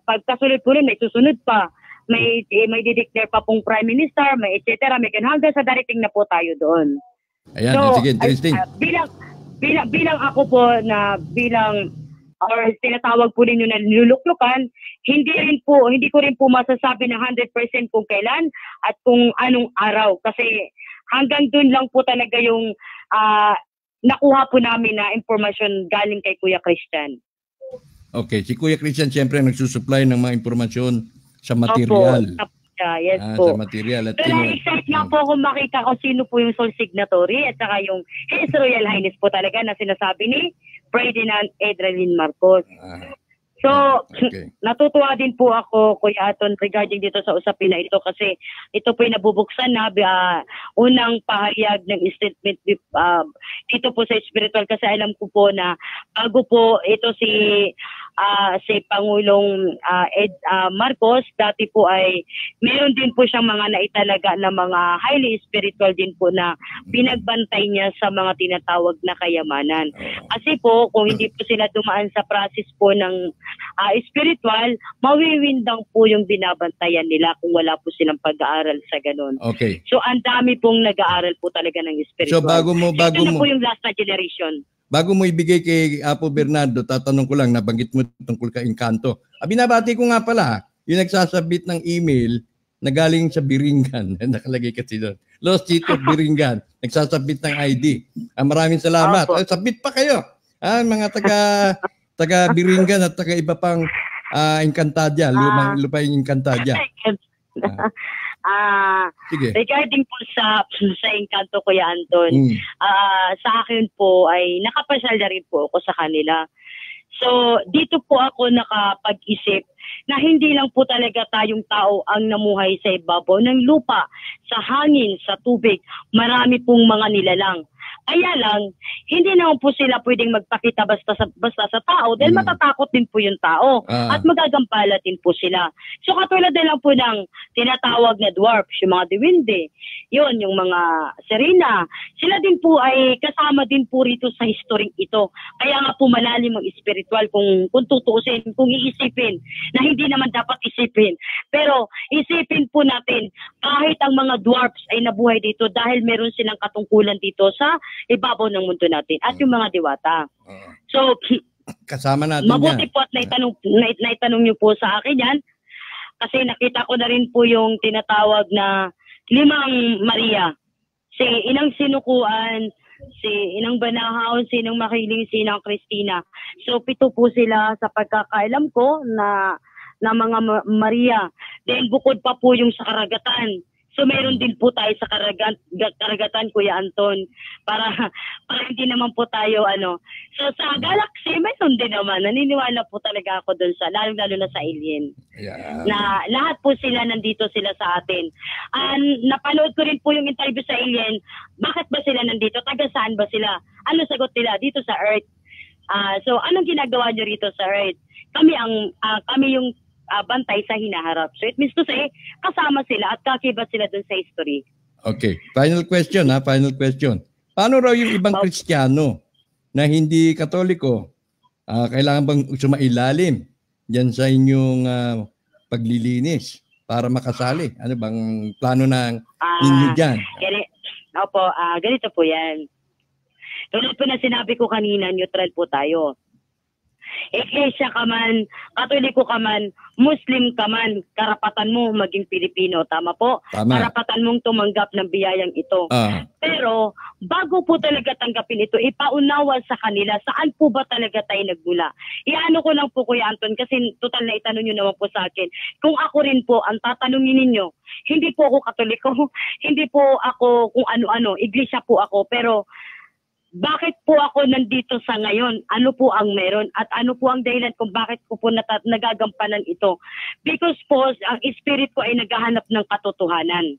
Pagkasunod po rin, may susunod pa. May dideclare pa pong prime minister, may etc. May hanggang sa darating na po tayo doon. Ayan, so, sige, interesting. Bilang ako po na or tinatawag po ninyo na niluluklukan, hindi ko rin po masasabi ng 100% kung kailan at kung anong araw. Kasi hanggang dun lang po talaga yung nakuha po namin na informasyon galing kay Kuya Christian. Okay, si Kuya Christian siyempre nagsusupply ng mga informasyon sa material. Yes po. Sa material. At pero excited nga po kung makita ko sino po yung sole signatory at saka yung His Royal Highness po talaga na sinasabi ni Ferdinand Edralin Marcos. So, natutuwa din po ako, Kuya Aton, regarding dito sa usapin na ito kasi ito po yung nabubuksan na unang pahayag ng statement dito po sa spiritual kasi alam ko po na bago po ito si Pangulong Marcos, dati po ay meron din po siyang mga naitalaga na mga highly spiritual din po na pinagbantay niya sa mga tinatawag na kayamanan. Kasi po, kung hindi po sila dumaan sa process po ng spiritual, mawiwindang po yung binabantayan nila kung wala po silang pag-aaral sa ganun. Okay. So, ang dami pong nag-aaral po talaga ng spiritual. So, bago mo po yung last na generation. Bago mo ibigay kay Apo Bernardo, tatanong ko lang, nabanggit mo tungkol kay Encanto. Binabati ko nga pala, yung nagsasabit ng email na galing sa Biringan, nakalagay kasi doon. Lost City of Biringan, nagsasabit ng ID. Maraming salamat. Sabit pa kayo. Mga taga Biringan at taga iba pang Encantadia, lupa yung Encantadia. Regarding po sa Encanto, Kuya Anton, sa akin po ay nakapasyal na rin po ako sa kanila. So, dito po ako nakapag-isip na hindi lang po talaga tayong tao ang namuhay sa ibabaw ng lupa, sa hangin, sa tubig. Marami pong mga nilalang. Kaya lang, hindi naman po sila pwedeng magpakita basta sa tao dahil matatakot din po yung tao at magagampala din po sila. So katulad din lang po ng tinatawag na dwarfs, yung mga diwinde, yun, yung mga serena, sila din po ay kasama din po rito sa history ito. Kaya nga po malalim ang spiritual kung tutuusin, kung iisipin na hindi naman dapat isipin. Pero isipin po natin, kahit ang mga dwarfs ay nabuhay dito dahil meron silang katungkulan dito sa ibabaw ng mundo natin at yung mga diwata. So, kasama natin mabuti po at naitanong niyo po sa akin yan kasi nakita ko na rin po yung tinatawag na Limang Maria. Si Inang Sinukuan si Inang Banahaw, si Inang Makiling, si Inang Cristina. So 7 po sila sa pagkakaalam ko na mga Maria. Then bukod pa po yung sa Karagatan. So meron din po tayo sa Karagatan, Kuya Anton, para hindi naman po tayo So sa Galaxy meron din naman. Naniniwala po talaga ako doon sa lalo na sa alien. Yeah. Na lahat po sila nandito sila sa atin. Napanood ko rin po yung interview sa alien. Bakit ba sila nandito? Taga saan ba sila? Ano sagot nila? Dito sa Earth. So anong ginagawa nyo rito sa Earth? Kami yung bantay sa hinaharap. So it means to say, kasama sila at kakibat sila dun sa history. Okay. Final question. Paano raw yung ibang Kristiyano na hindi Katoliko, kailangan bang sumailalim dyan sa inyong paglilinis para makasali? Ano bang plano ng ninyo dyan? Ganito po yan. Tulad po na sinabi ko kanina, neutral po tayo. Iglesia ka man, Katoliko ka man, Muslim ka man, karapatan mo maging Pilipino. Tama po? Tama. Karapatan mong tumanggap ng biyayang ito. Pero, bago po talaga tanggapin ito, ipaunawa sa kanila, saan po ba talaga tayo nagmula? Iano ko lang po, Kuya Anton, kasi total na itanong nyo naman po sa akin. Kung ako rin po, ang tatanungin ninyo, hindi po ako Katoliko, hindi po ako kung ano-ano, iglesia po ako, pero bakit po ako nandito sa ngayon? Ano po ang meron? At ano po ang dahilan kung bakit ko po nagagampanan ito? Because po, ang spirit ko ay naghahanap ng katotohanan.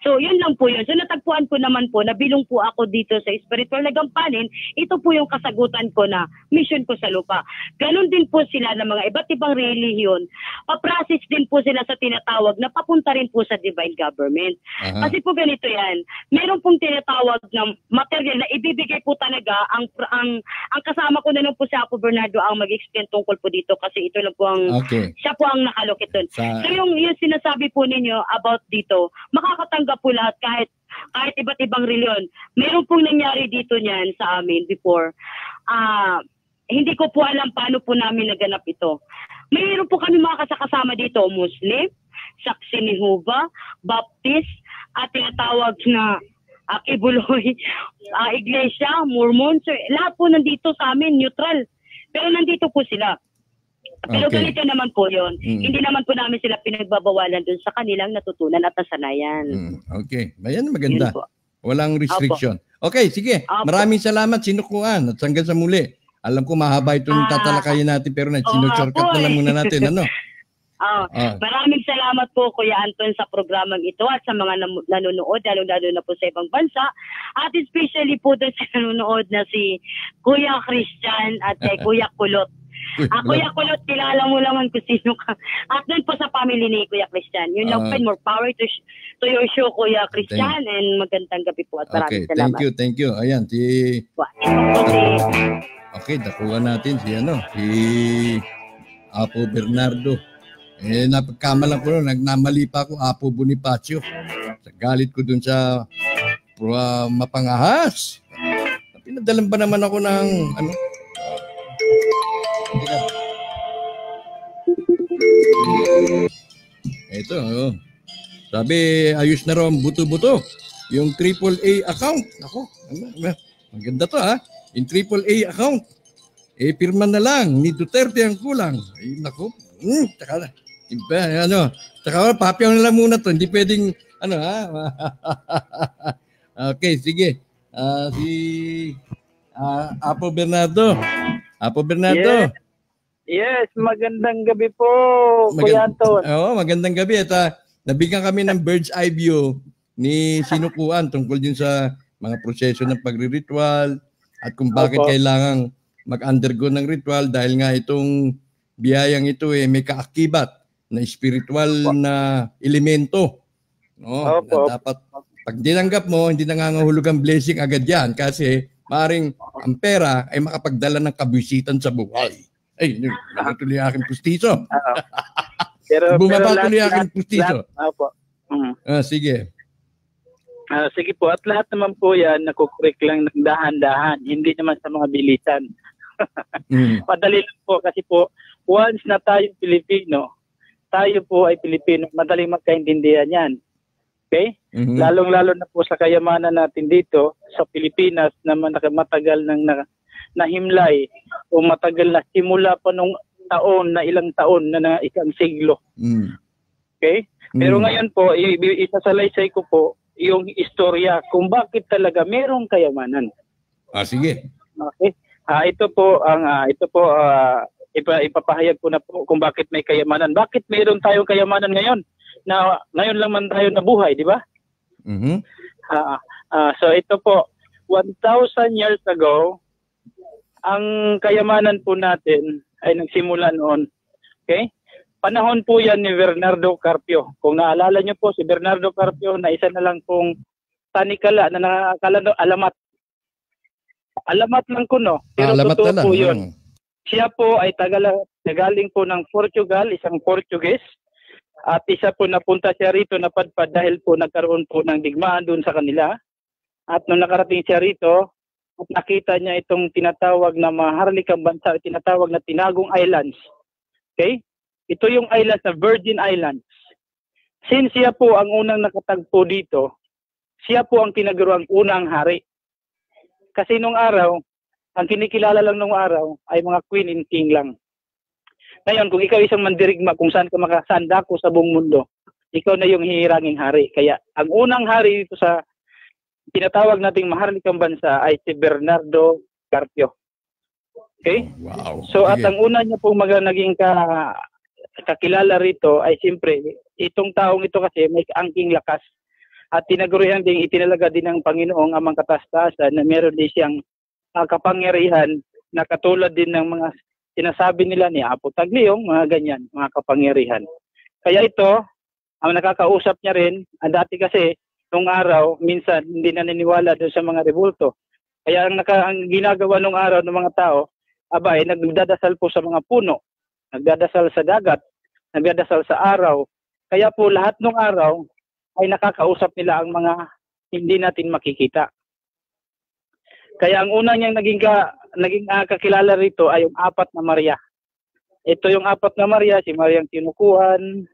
So, yun lang po yun. So, natagpuan ko naman po, nabilong po ako dito sa spiritual na gampanin. Ito po yung kasagutan ko na mission ko sa lupa. Ganon din po sila ng mga iba't ibang relihiyon. Pa-process din po sila sa tinatawag na papunta rin po sa divine government. Kasi po ganito yan. Meron pong tinatawag na material na ibibigay po talaga ang kasama ko na lang po si Apo Bernardo ang mag-explain tungkol po dito kasi ito lang po ang siya po ang nakalokit doon. So, yung sinasabi po ninyo about dito, makakatanggap po lahat kahit iba't ibang reliyon. Meron pong nangyari dito niyan sa amin before. Hindi ko po alam paano po namin naganap ito. Mayroon po kami mga kasama dito, Muslim, Saksi ni Jehovah, Baptist, at tinatawag na Kibuloy, Iglesia, Mormon. So, lahat po nandito sa amin, neutral. Pero nandito po sila. Pero ganito naman po yun. Hindi naman po namin sila pinagbabawalan dun sa kanilang natutunan at nasanayan. Okay. Ayan, maganda. Walang restriction. Okay, sige. Maraming salamat, Sinukuan. At hanggang sa muli. Alam ko mahaba itong tatalakayin natin pero sinushortcut na lang muna natin. Maraming salamat po, Kuya Anton, sa programang ito at sa mga nanonood, lalo-lalo na po sa ibang bansa. At especially po doon sa nanonood na si Kuya Christian at Kuya Kulot. Kuya Kulot, kilala mo naman kung sino ka. At doon po sa family ni Kuya Christian. Yun lang po, more power to your show, Kuya Christian. And magandang gabi po at maraming salamat. Thank you. Ayan, okay, dakuhan natin si Apo Bernardo. Napagkamalan ko nagnamali pa ako, Apo Bonifacio. Sa galit ko dun sa mapangahas. Pinadalan pa naman ako ng ito, sabi, ayos na raw ang buto-buto. Yung AAA account. Ako, maganda to Yung AAA account. Pirma na lang. Ni Duterte ang kulang. Naku. Tsaka papiyaw na lang muna to. Hindi pwedeng, Okay, sige. Si Apo Bernardo. Apo Bernardo. Yes, magandang gabi po, Kuya Anton. Magandang gabi. At nabigyan kami ng bird's eye view ni Sinukuan tungkol din sa mga proseso ng pagriritual at kung bakit kailangang mag-undergo ng ritual dahil nga itong biyayang ito may kaakibat na spiritual na elemento. Na dapat pag dinanggap mo, hindi nangangahulog ang blessing agad yan kasi maaaring ang pera ay makapagdala ng kabwisitan sa buhay. Ay, natuloy aking pustiso. Bumaba tuloy aking pustiso. Sige. Sige po. At lahat naman po yan, nakukurik lang ng dahan-dahan. Hindi naman sa mga bilisan. Madali lang po kasi po, once na tayong Pilipino, tayo po ay Pilipino, madaling magkaintindihan yan. Okay? Lalong-lalo na po sa kayamanan natin dito sa Pilipinas na matagal nang nahimlay o matagal na simula pa nung ilang taon na isang siglo. Okay? Pero ngayon po, isasalaysay ko po yung istorya kung bakit talaga merong kayamanan. Sige. Okay? Ito po ipapahayag ko na po kung bakit may kayamanan. Bakit mayroon tayong kayamanan ngayon? Na ngayon lang man tayo nabuhay, di ba? So ito po, 1,000 years ago, ang kayamanan po natin ay nagsimula noon. Okay? Panahon po yan ni Bernardo Carpio. Kung naalala niyo po, si Bernardo Carpio na isa na lang pong tanikala na nakakala alamat. Alamat lang ko, no? Pero totoo po yun. Siya po ay tagaling po ng Portugal, isang Portuguese. At isa po napunta siya rito napadpad dahil po nagkaroon po ng digmaan doon sa kanila. At nung nakarating siya rito, at nakita niya itong tinatawag na maharlikang bansa, tinatawag na Tinagong Islands. Okay? Ito yung islands na Virgin Islands. Since siya po ang unang nakatagpo dito, siya po ang tinaguriang unang hari. Kasi nung araw, ang kinikilala lang nung araw ay mga queen and king lang. Ngayon, kung ikaw isang mandirigma kung saan ka makasandako sa buong mundo, ikaw na yung hihiranging hari. Kaya ang unang hari dito sa tinatawag nating maharlikang bansa ay si Bernardo Carpio. Okay? Wow. So at ang una niya pong naging kakilala rito ay siyempre itong taong ito kasi may angking lakas at tinagurihan din itinalaga din ng Panginoong amang katastasan na meron din siyang kapangyarihan na katulad din ng mga sinasabi nila ni Apo Tagliong, mga ganyan, mga kapangyarihan. Kaya ito, ang nakakausap niya rin, dati kasi, nung araw, minsan hindi na naniniwala doon sa mga rebulto. Kaya ang ginagawa nung araw ng mga tao, nagdadasal po sa mga puno, nagdadasal sa dagat, nagdadasal sa araw. Kaya po lahat nung araw ay nakakausap nila ang mga hindi natin makikita. Kaya ang una niyang naging kakilala rito ay yung 4 na Maria. Ito yung 4 na Maria, si Mariang Tinukuan,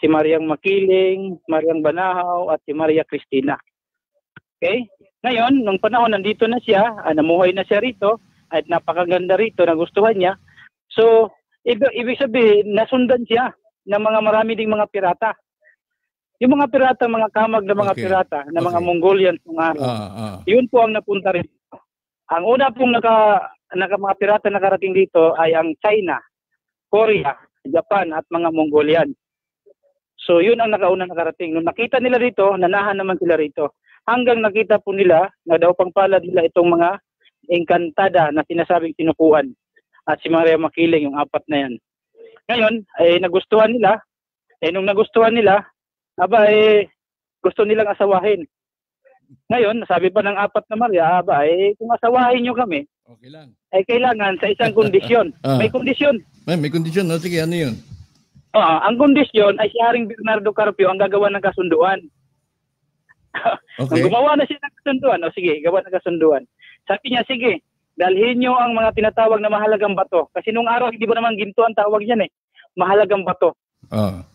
si Mariang Makiling, Mariang Banahaw, at si Maria Cristina. Okay? Ngayon, nung panahon nandito na siya, namuhay na siya rito, at napakaganda rito, nagustuhan niya. So, ibig sabihin, nasundan siya ng mga marami ding mga pirata. Yung mga pirata, mga kamag na mga pirata, na mga Mongolians ng araw, yun po ang napunta rin. Ang una pong mga pirata nakarating dito ay ang China, Korea, Japan at mga Mongolian. So yun ang nakauna nakarating. Nung nakita nila rito, nanahan naman sila rito. Hanggang nakita po nila na daw pangpalad nila itong mga engkantada na sinasabing tinukuan. At si Maria Makiling, yung 4 na yan. Ngayon, nagustuhan nila. Nung nagustuhan nila, gusto nilang asawahin. Ngayon, sabi pa ng 4 na Maria, kung asawahin nyo kami, okay lang. Kailangan sa isang kondisyon. May kondisyon. May kondisyon. Sige, ano yun? Ang kondisyon ay si Haring Bernardo Carpio ang gagawa ng kasunduan. Nung gumawa na siya ng kasunduan, sige, gawa ng kasunduan. Sabi niya, sige, dalhin nyo ang mga tinatawag na mahalagang bato. Kasi nung araw, hindi ba naman ginto ang tawag yan mahalagang bato.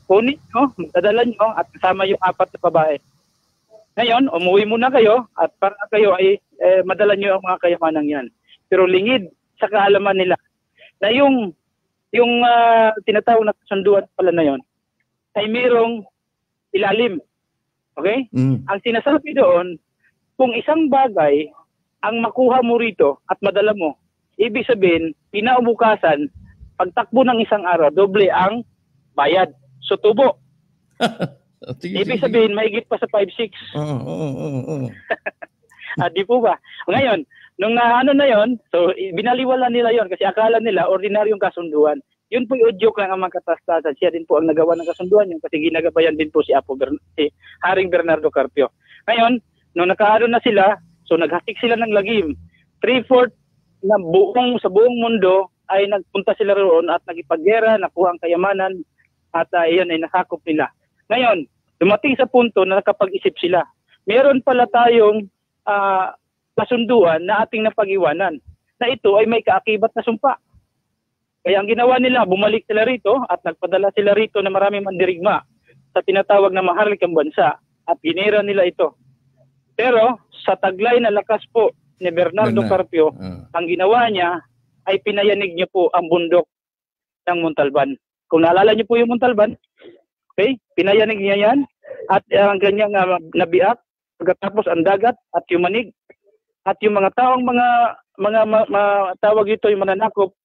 Kunin nyo, dadala nyo, at kasama yung 4 na babae. Ngayon, umuwi muna kayo at para kayo ay madala nyo ang mga kayamanan yan. Pero lingid sa kaalaman nila na yung tinatawag na kasunduan pala na yon ay mayroong ilalim. Okay? Ang sinasabi doon, kung isang bagay ang makuha mo rito at madala mo, ibig sabihin, pinaubukasan, pagtakbo ng isang araw, doble ang bayad. So tubo. Ibig sabihin, mahigit pa sa 5-6. Di po ba? Ngayon, nung na yon, so binaliwala nila yon kasi akala nila ordinaryong kasunduan. Yun po yung joke lang ang mga katastasan. Siya din po ang nagawa ng kasunduan yun kasi ginagabayan din po si Haring Bernardo Carpio. Ngayon, nung nakaano na sila, so naghasik sila ng lagim. 3/4 na sa buong mundo ay nagpunta sila roon at nagipaggera, nakuha ang kayamanan at iyan ay nasakop nila. Ngayon, dumating sa punto na nakapag-isip sila. Meron pala tayong kasunduan na ating napag-iwanan na ito ay may kaakibat na sumpa. Kaya ang ginawa nila, bumalik sila rito at nagpadala sila rito na maraming mandirigma sa tinatawag na maharlikang bansa. at ginira nila ito. Pero sa taglay na lakas po ni Bernardo Carpio, ang ginawa niya ay pinayanig niya po ang bundok ng Montalban. Kung naalala niyo po yung Montalban, okay, pinayanig niya yan at ang kanyang nabiak, pagkatapos ang dagat at yung manig at yung mga taong tawag ito yung mananakop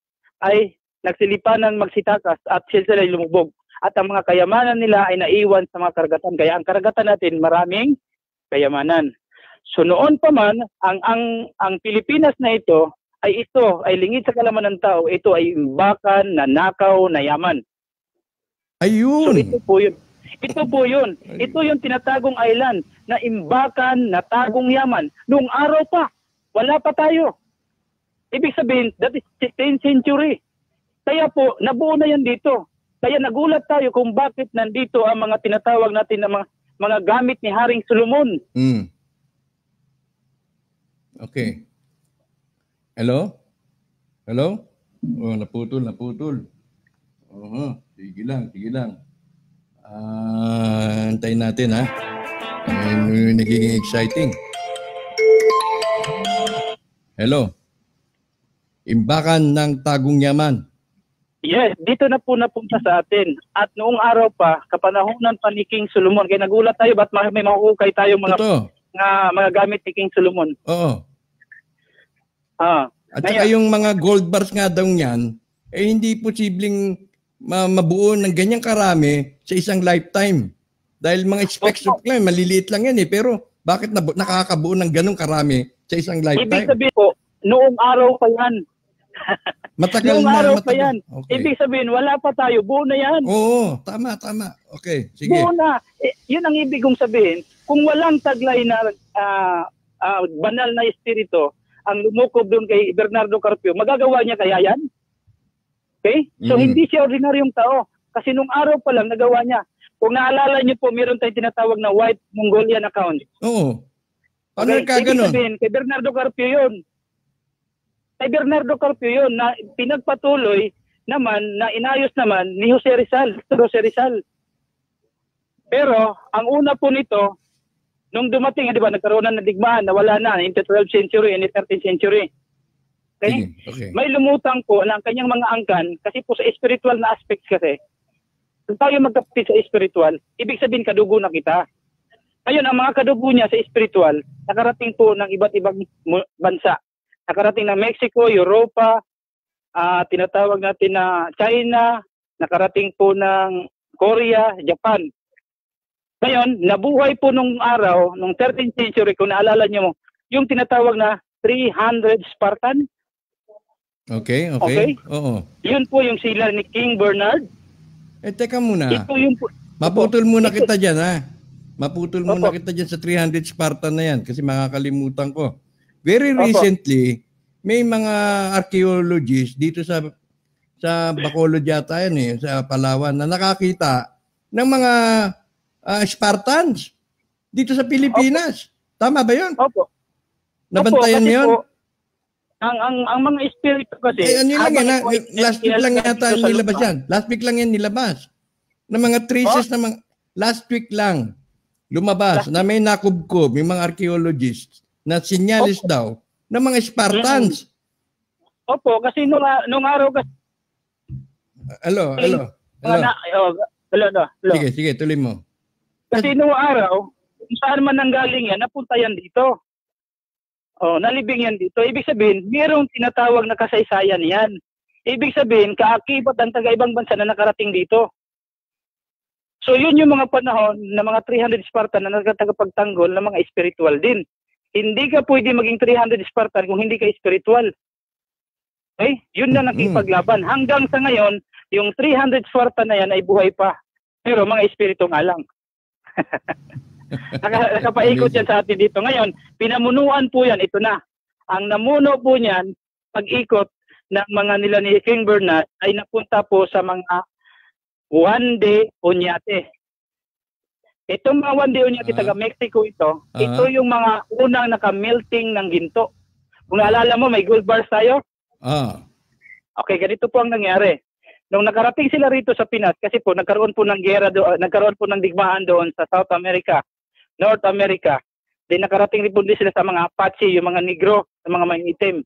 ay nagsilipanan magsitakas at sila ay lumubog. At ang mga kayamanan nila ay naiwan sa mga karagatan. Kaya ang karagatan natin maraming kayamanan. So noon pa man, ang Pilipinas na ito ay lingid sa kalaman ng tao. Ito ay imbakan, nanakaw, na yaman. Ayun. So ito po yun. Ito po yun. Ito yung tinatagong island na imbakan, na tagong yaman. Noong araw pa, wala pa tayo. Ibig sabihin, that is 16th century. Kaya po, nabuo na yan dito. Kaya nagulat tayo kung bakit nandito ang mga tinatawag natin na mga gamit ni Haring Solomon. Okay. Hello? Hello? Oh, naputol. Sige lang. Antayin natin, ha? Nagiging exciting. Hello? Imbakan ng Tagong Yaman. Yes, dito na po napunta sa atin. At noong araw pa, kapanahonan pa ni King Solomon, kaya nagulat tayo, ba't may mahukay tayo mga gamit ni King Solomon? Oo. At saka yung mga gold bars nga daw niyan, hindi posibleng mabuo ng ganyang karami sa isang lifetime. Dahil mga specks lang, maliliit lang yan pero bakit nakakabuo ng ganong karami sa isang lifetime? Ibig sabihin po, noong araw pa yan. Matagal noong na. araw pa yan. Okay. Ibig sabihin, wala pa tayo. Buo na yan. Oo, tama. Okay, sige. Buo na. Yun ang ibig kong sabihin. Kung walang taglay na banal na espiritu ang lumukob doon kay Bernardo Carpio, magagawa niya kaya yan? Okay? So hindi siya ordinaryong tao. Kasi nung araw pa lang nagawa niya. Kung naalala niyo po, meron tayong tinatawag na White Mongolian account. Oo. Paano ka ganun? Sabihin, kay Bernardo Carpio yun. Kay Bernardo Carpio yun na pinagpatuloy naman, na inayos naman ni Jose Rizal. Pero, ang una po nito, nung dumating, di ba, nagkaroon na digmaan, nawala na in the 12th century and the 13th century. Okay? May lumutang po na ang kanyang mga angkan, kasi po sa spiritual na aspects kasi, kung tayo magkapit sa spiritual, ibig sabihin kadugo na kita. Ngayon, ang mga kadugo niya sa spiritual, nakarating po ng iba't ibang bansa. Nakarating ng Mexico, Europa, tinatawag natin na China, nakarating po ng Korea, Japan. Ngayon, nabuhay po nung araw, nung 13th century, kung naalala niyo mo, yung tinatawag na 300 Spartan. Okay. Oo. Yun po yung sila ni King Bernard. Teka muna. Ito yung maputol muna kita dyan, ha? Maputol muna kita dyan sa 300 Spartan na yan kasi makakalimutan ko. Very recently, may mga archaeologists dito sa Bacolod yata yan sa Palawan na nakakita ng mga Spartans dito sa Pilipinas. Tama ba yun? Opo. Nabantayan niyo yun? Ang mga espiritu kasi... last week lang yata nilabas yan. Last week lang yan nilabas. Na mga traces na mga... Last week lang lumabas na may nakubkob yung mga archaeologists na sinyalis daw ng mga Spartans. Opo, kasi nung araw kasi... Hello. Sige, tuloy mo. Kasi nung araw, kung saan man nanggaling yan, napunta yan dito. Nalibing yan dito. Ibig sabihin, mayroong tinatawag na kasaysayan yan. Ibig sabihin, kaakibat ang taga-ibang bansa na nakarating dito. So yun yung mga panahon na mga 300 Spartan na nagtagapagtanggol ng mga spiritual din. Hindi ka pwede maging 300 Spartan kung hindi ka spiritual. Okay? Yun na nakipaglaban. Hanggang sa ngayon, yung 300 Spartan na yan ay buhay pa. Pero mga espiritu nga lang. Nakapaikot yan sa atin dito. Ngayon, pinamunuan po yan. Ito na. Ang namuno po niyan, pag-ikot ng mga nila ni King Bernard ay napunta po sa mga Wande Oñate. Itong mga Wande Oñate, taga Mexico ito, ito yung mga unang naka-melting ng ginto. Kung naalala mo, may gold bars tayo? Okay, ganito po ang nangyari. Nung nakarating sila rito sa Pinas, kasi po nagkaroon po ng gera doon, nagkaroon po ng digmaan doon sa South America. North America. Then nakarating rin po din sila sa mga Apache, yung mga Negro, sa mga itim.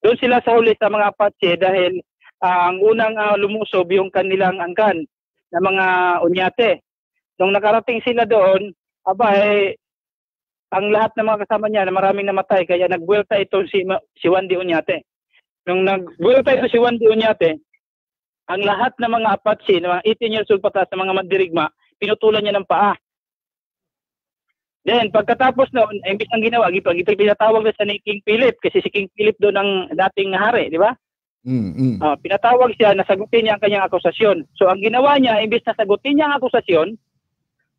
Doon sila sa huli sa mga Apache dahil ang unang lumusob yung kanilang angkan na mga Unyate. Nung nakarating sila doon, ang lahat ng mga kasama niya na maraming namatay, kaya nagbuelta ito si Juan de Oñate. Nung nagbuelta ito si Juan de Oñate, ang lahat ng mga Apache, ng mga 18 years old patas, ng mga mandirigma, pinutulan niya ng paa. Then, pagkatapos noon, imbis ang ginawa, ito pinatawag na sa ni King Philip, kasi si King Philip doon ang dating hari, di ba? Pinatawag siya na sagutin niya ang kanyang akusasyon. So, ang ginawa niya, imbis na sagutin niya ang akusasyon,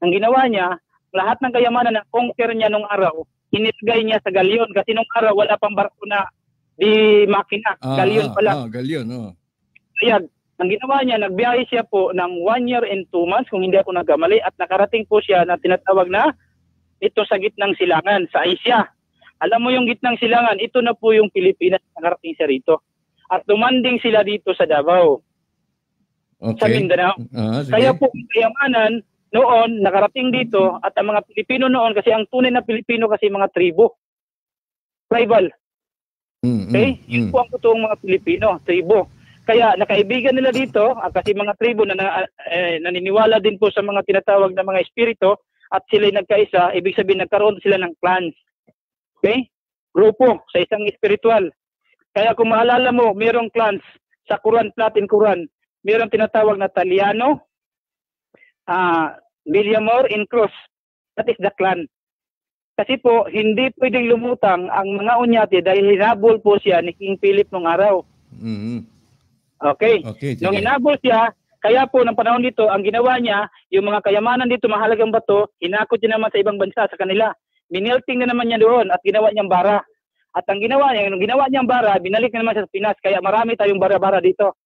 ang ginawa niya, lahat ng kayamanan na conquer niya nung araw, inilagay niya sa galyon. Kasi nung araw, wala pang barko na di makina. Galyon pala. Galyon, Kaya, ang ginawa niya, nagbiyahe siya po ng 1 year and 2 months, kung hindi ako nagkamali, at nakarating po siya na tinatawag na ito sa gitnang silangan, sa Asia. Alam mo yung gitnang silangan, ito na po yung Pilipinas, nakarating siya rito. At dumanding sila dito sa Davao. Okay. Sa Mindanao. Kaya po ang kayamanan, noon, nakarating dito, at ang mga Pilipino noon, kasi ang tunay na Pilipino kasi mga tribo. Tribal. Okay? Yun po ang totoong mga Pilipino, tribo. Kaya nakaibigan nila dito, kasi mga tribo na naniniwala din po sa mga tinatawag na mga espiritu, at sila'y nagkaisa, ibig sabihin nagkaroon sila ng clans. Okay? Grupo sa isang espiritual. Kaya kung maalala mo, mayroong clans sa Quran, Latin Quran, mayroong tinatawag na Taliano, Villamor in Cruz. That is the clan. Kasi po, hindi pwedeng lumutang ang mga Unyate dahil hinabol po siya ni King Philip nung araw. Okay. Nung hinabol siya, kaya po ng panahon dito, ang ginawa niya, yung mga kayamanan dito, mahalagang bato, hinakot niya naman sa ibang bansa, sa kanila. Minelting na naman niya doon at ginawa niyang bara. At ang ginawa niyang bara, binalik na naman siya sa Pinas. Kaya marami tayong bara-bara dito.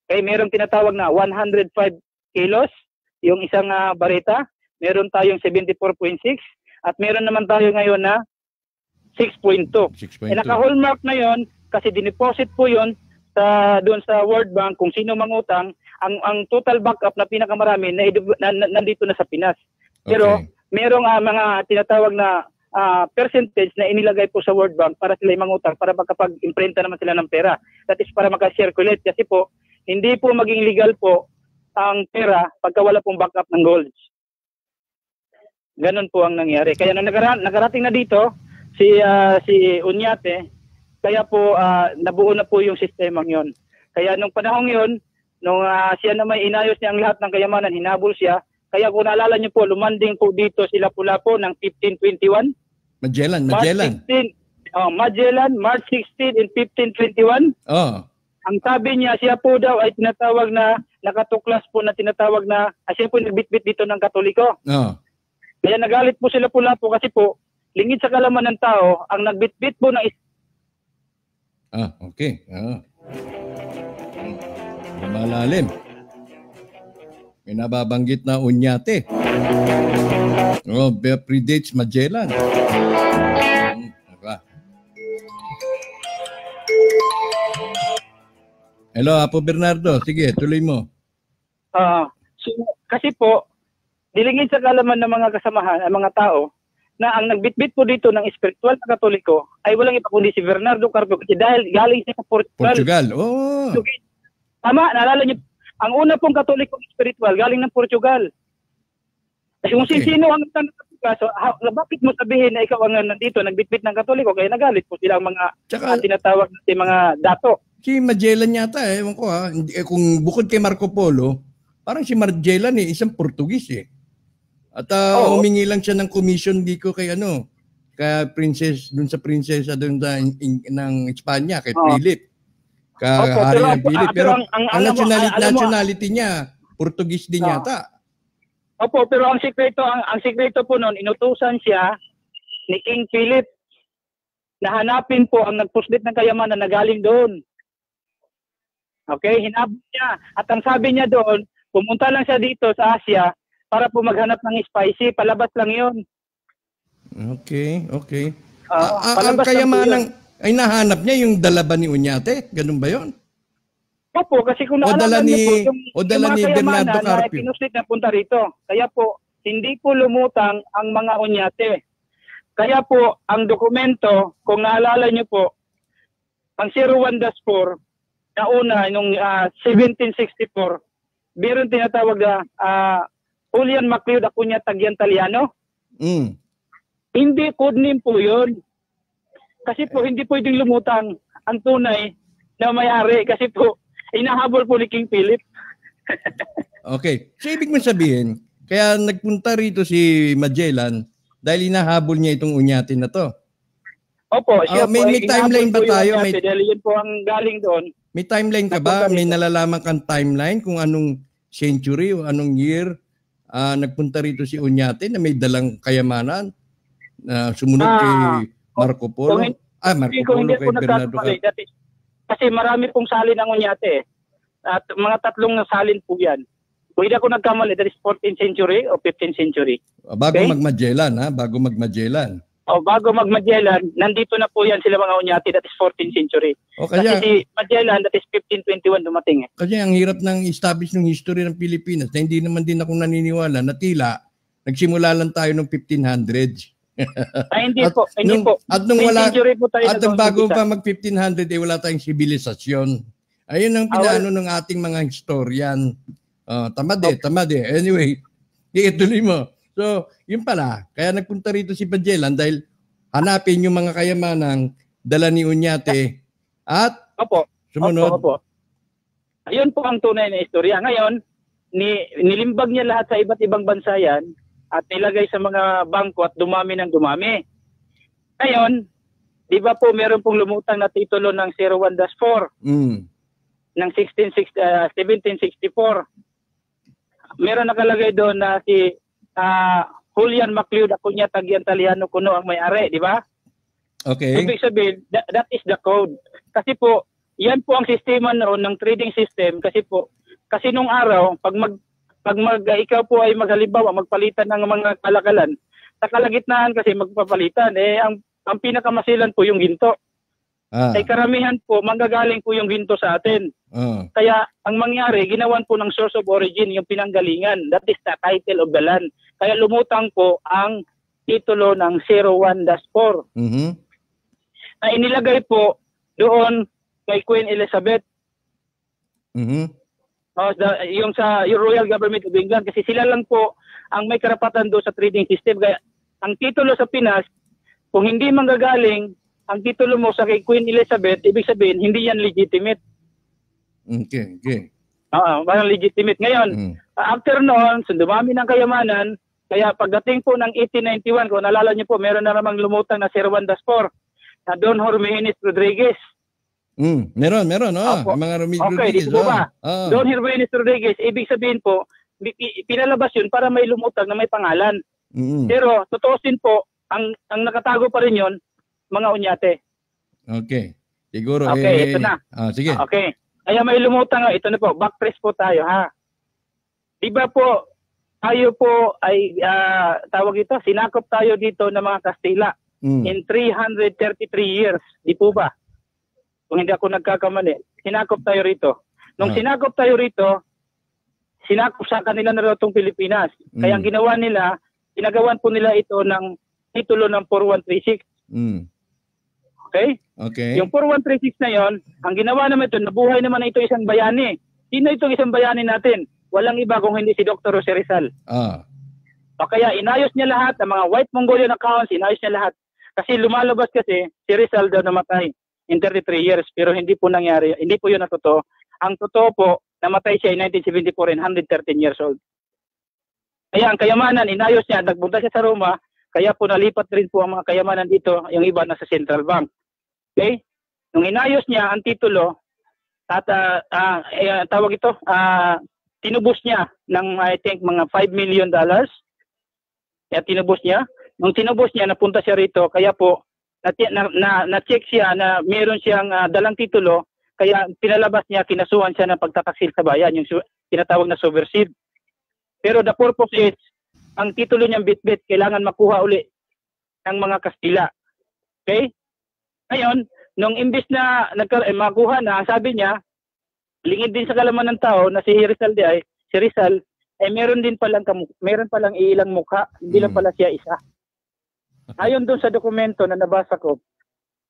Okay, mayroong tinatawag na 105 kilos, yung isang bareta. Meron tayong 74.6 at meron naman tayo ngayon na 6.2. Naka-hallmark na yon kasi dineposit po yon doon sa World Bank kung sino mangutang. Ang total backup na pinakamarami nandito na sa Pinas. Pero merong mga tinatawag na percentage na inilagay po sa World Bank para sila mangutang para makapag-imprenta naman sila ng pera. That is para maka-circulate kasi po hindi po maging legal po ang pera pagka wala pong backup ng gold. Ganon po ang nangyari. Kaya nung nakarating na dito si Unyate, kaya po nabuo na po yung sistemang yon. Kaya nung panahong yon, nung siya na may inayos niya ang lahat ng kayamanan, hinabol siya. Kaya kung naalala niyo po, lumanding po dito sila Lapu-Lapu ng 1521. Magellan. Magellan, March 16 and 1521. Ang sabi niya, siya po daw ay tinatawag na nakatuklas po na tinatawag na siya po nagbitbit dito ng Katoliko. Kaya nagalit po sila Lapu-Lapu kasi po lingid sa kalaman ng tao ang nagbitbit po ng Malalim. May nababanggit na Unyate. Predates Magellan. Hello, Apo Bernardo. Sige, tuloy mo. Kasi po, dilingid sa kalaman ng mga kasamahan, ang mga tao, na ang nagbitbit po dito ng espiritual na Katoliko ay walang iba kundi si Bernardo Carpio kasi dahil galing siya sa Portugal. Okay. Tama, naalala niyo, ang una pong Katoliko espiritual galing ng Portugal. Kasi kung sino ang kaso, bakit mo sabihin na ikaw ang nandito, nagbitbit ng Katoliko, kaya nagalit po sila ang mga tinatawag natin mga dato. Si Magellan yata, ewan ko kung bukod kay Marco Polo, parang si Magellan isang Portugis At humingi lang siya ng commission dito kay princess, dun sa prinsesa dun sa ng Espanya, kay Philip. Hari ng Philip. Pero ang nationality niya, Portugis din yata. Opo, pero ang sikreto po noon, inutusan siya ni King Philip na hanapin po ang nagpuslit ng kayamanan na galing doon. Okay, hinabot niya. At ang sabi niya doon, pumunta lang siya dito sa Asia para po maghanap ng spicy. Palabas lang yun. Okay. Ang kayamanan ay nahanap niya yung dala ba ni Unyate? Ganun ba yun? Opo, kasi kung naalala niyo po, yung mga kayamanan na pinuslit na punta rito. Kaya po, hindi po lumutang ang mga unyate. Kaya po, ang dokumento, kung naalala niyo po, ang 01-4, na una, nung 1764, meron tinatawag na Julian Macleod Acuña Tagiantaliano. Hindi code name po yun. Kasi po, hindi pwedeng lumutang ang tunay na may-ari. Kasi po, inahabol po ni King Philip. Okay. So, ibig mo sabihin, kaya nagpunta rito si Magellan dahil inahabol niya itong unyatin na to. Opo, siya may timeline ba tayo? Dahil yun po ang galing doon. May timeline ka ba? May nalalaman kang timeline kung anong century o anong year nagpunta rito si Uñate na may dalang kayamanan na sumunod kay Marco Polo? Marco Polo kay Bernardo. Kasi marami pong salin ang Uñate. At mga 3 na salin po yan. Kung hindi ako nagkamali, that is 14th century o 15th century. Bago mag-Magellan, Bago mag-Magellan. Bago mag-Magellan, nandito na po yan sila mga Uñate, that is 14th century. Kasi si Magellan, that is 1521 dumating. Kasi ang hirap ng establish ng history ng Pilipinas na hindi naman din ako naniniwala na tila nagsimula lang tayo noong 1500s. Hindi po. At nung bago pa mag-1500, wala tayong sibilisasyon. Ayun ang pinaano ng ating mga historian. Tamad eh. Anyway, ituloy mo. So, yun pala. Kaya nagpunta rito si Magellan dahil hanapin yung mga kayamanang dala ni Uñate at sumunod. Opo. Ayun po ang tunay na istorya. Ngayon, nilimbag niya lahat sa iba't ibang bansa yan at nilagay sa mga bangko at dumami ng dumami. Ngayon, di ba po meron pong lumutang na titulo ng 01-4 ng 1764. Meron nakalagay doon na si Julian Macleod Acuña Tagiantaliano kuno ang may-ari, di ba? Okay. Ibig sabihin, that is the code. Kasi po, yan po ang sistema noon ng trading system kasi nung araw, pag ikaw po ay maghalimbawa, magpalitan ng mga kalakalan, sa kalagitnaan kasi magpapalitan, ang pinakamasilan po yung ginto. Ay karamihan po, manggagaling po yung ginto sa atin. Kaya ang mangyari, ginawan po ng source of origin yung pinanggalingan. That is the title of the land. Kaya lumutang po ang titulo ng 01-4. Na inilagay po doon kay Queen Elizabeth. Yung Royal Government of England. Kasi sila lang po ang may karapatan doon sa trading system. Kaya ang titulo sa Pinas, kung hindi manggagaling ang titulo mo sa kay Queen Elizabeth, ibig sabihin, hindi yan legitimate. Okay. Parang legitimate. Ngayon, after noon, dumami ng kayamanan, kaya pagdating po ng 1891, kung nalala niyo po, meron na namang lumutang na 01-4 na Don Jimenez Rodriguez. Meron. Ang mga Rodriguez. Okay, dito po ba? Don Jimenez Rodriguez, ibig sabihin po, pinalabas yun para may lumutang na may pangalan. Pero, tutuusin po, ang nakatago pa rin yun, mga Uñate. Okay. Siguro ito na. Sige. Okay. Kaya may lumutang, ito na po, backtrace po tayo ha. Diba po, tayo po ay tawag ito, sinakop tayo dito ng mga Kastila in 333 years. Di po ba? Kung hindi ako nagkakamali, sinakop tayo rito. Nung sinakop tayo rito, sinakop sa kanila na itong Pilipinas. Kaya ang ginawa nila, ginagawan po nila ito ng titulo ng 4136. Okay. Yung 4136 na yon, ang ginawa naman ito, nabuhay naman ito isang bayani. Sino itong isang bayani natin? Walang iba kung hindi si Dr. Jose Rizal. O kaya inayos niya lahat, ang mga White Mongolian accounts, inayos niya lahat. Kasi lumalabas kasi, si Rizal daw namatay in 33 years, pero hindi po nangyari, hindi po yun ang totoo. Ang totoo po, namatay siya in 1974 and 113 years old. Kaya ang kayamanan, inayos niya, nagbunta siya sa Roma, kaya po nalipat rin po ang mga kayamanan dito, yung iba nasa Central Bank. Okay? Nung inayos niya ang titulo, at tawag ito, tinubos niya ng I think mga $5 million. Kaya tinubos niya. Nung tinubos niya, napunta siya rito, kaya po, na-check siya na meron siyang dalang titulo, kaya pinalabas niya, kinasuhan siya ng pagtataksil sa bayan, yung tinatawag na subversive. Pero the purpose is, ang titulo niyang bit-bit, kailangan makuha uli ng mga Kastila. Okay? Ngayon, nung imbis na makuha na, sabi niya, lingid din sa kalaman ng tao na si Rizal ay meron palang ilang mukha, hindi lang pala siya isa. Ayon doon sa dokumento na nabasa ko,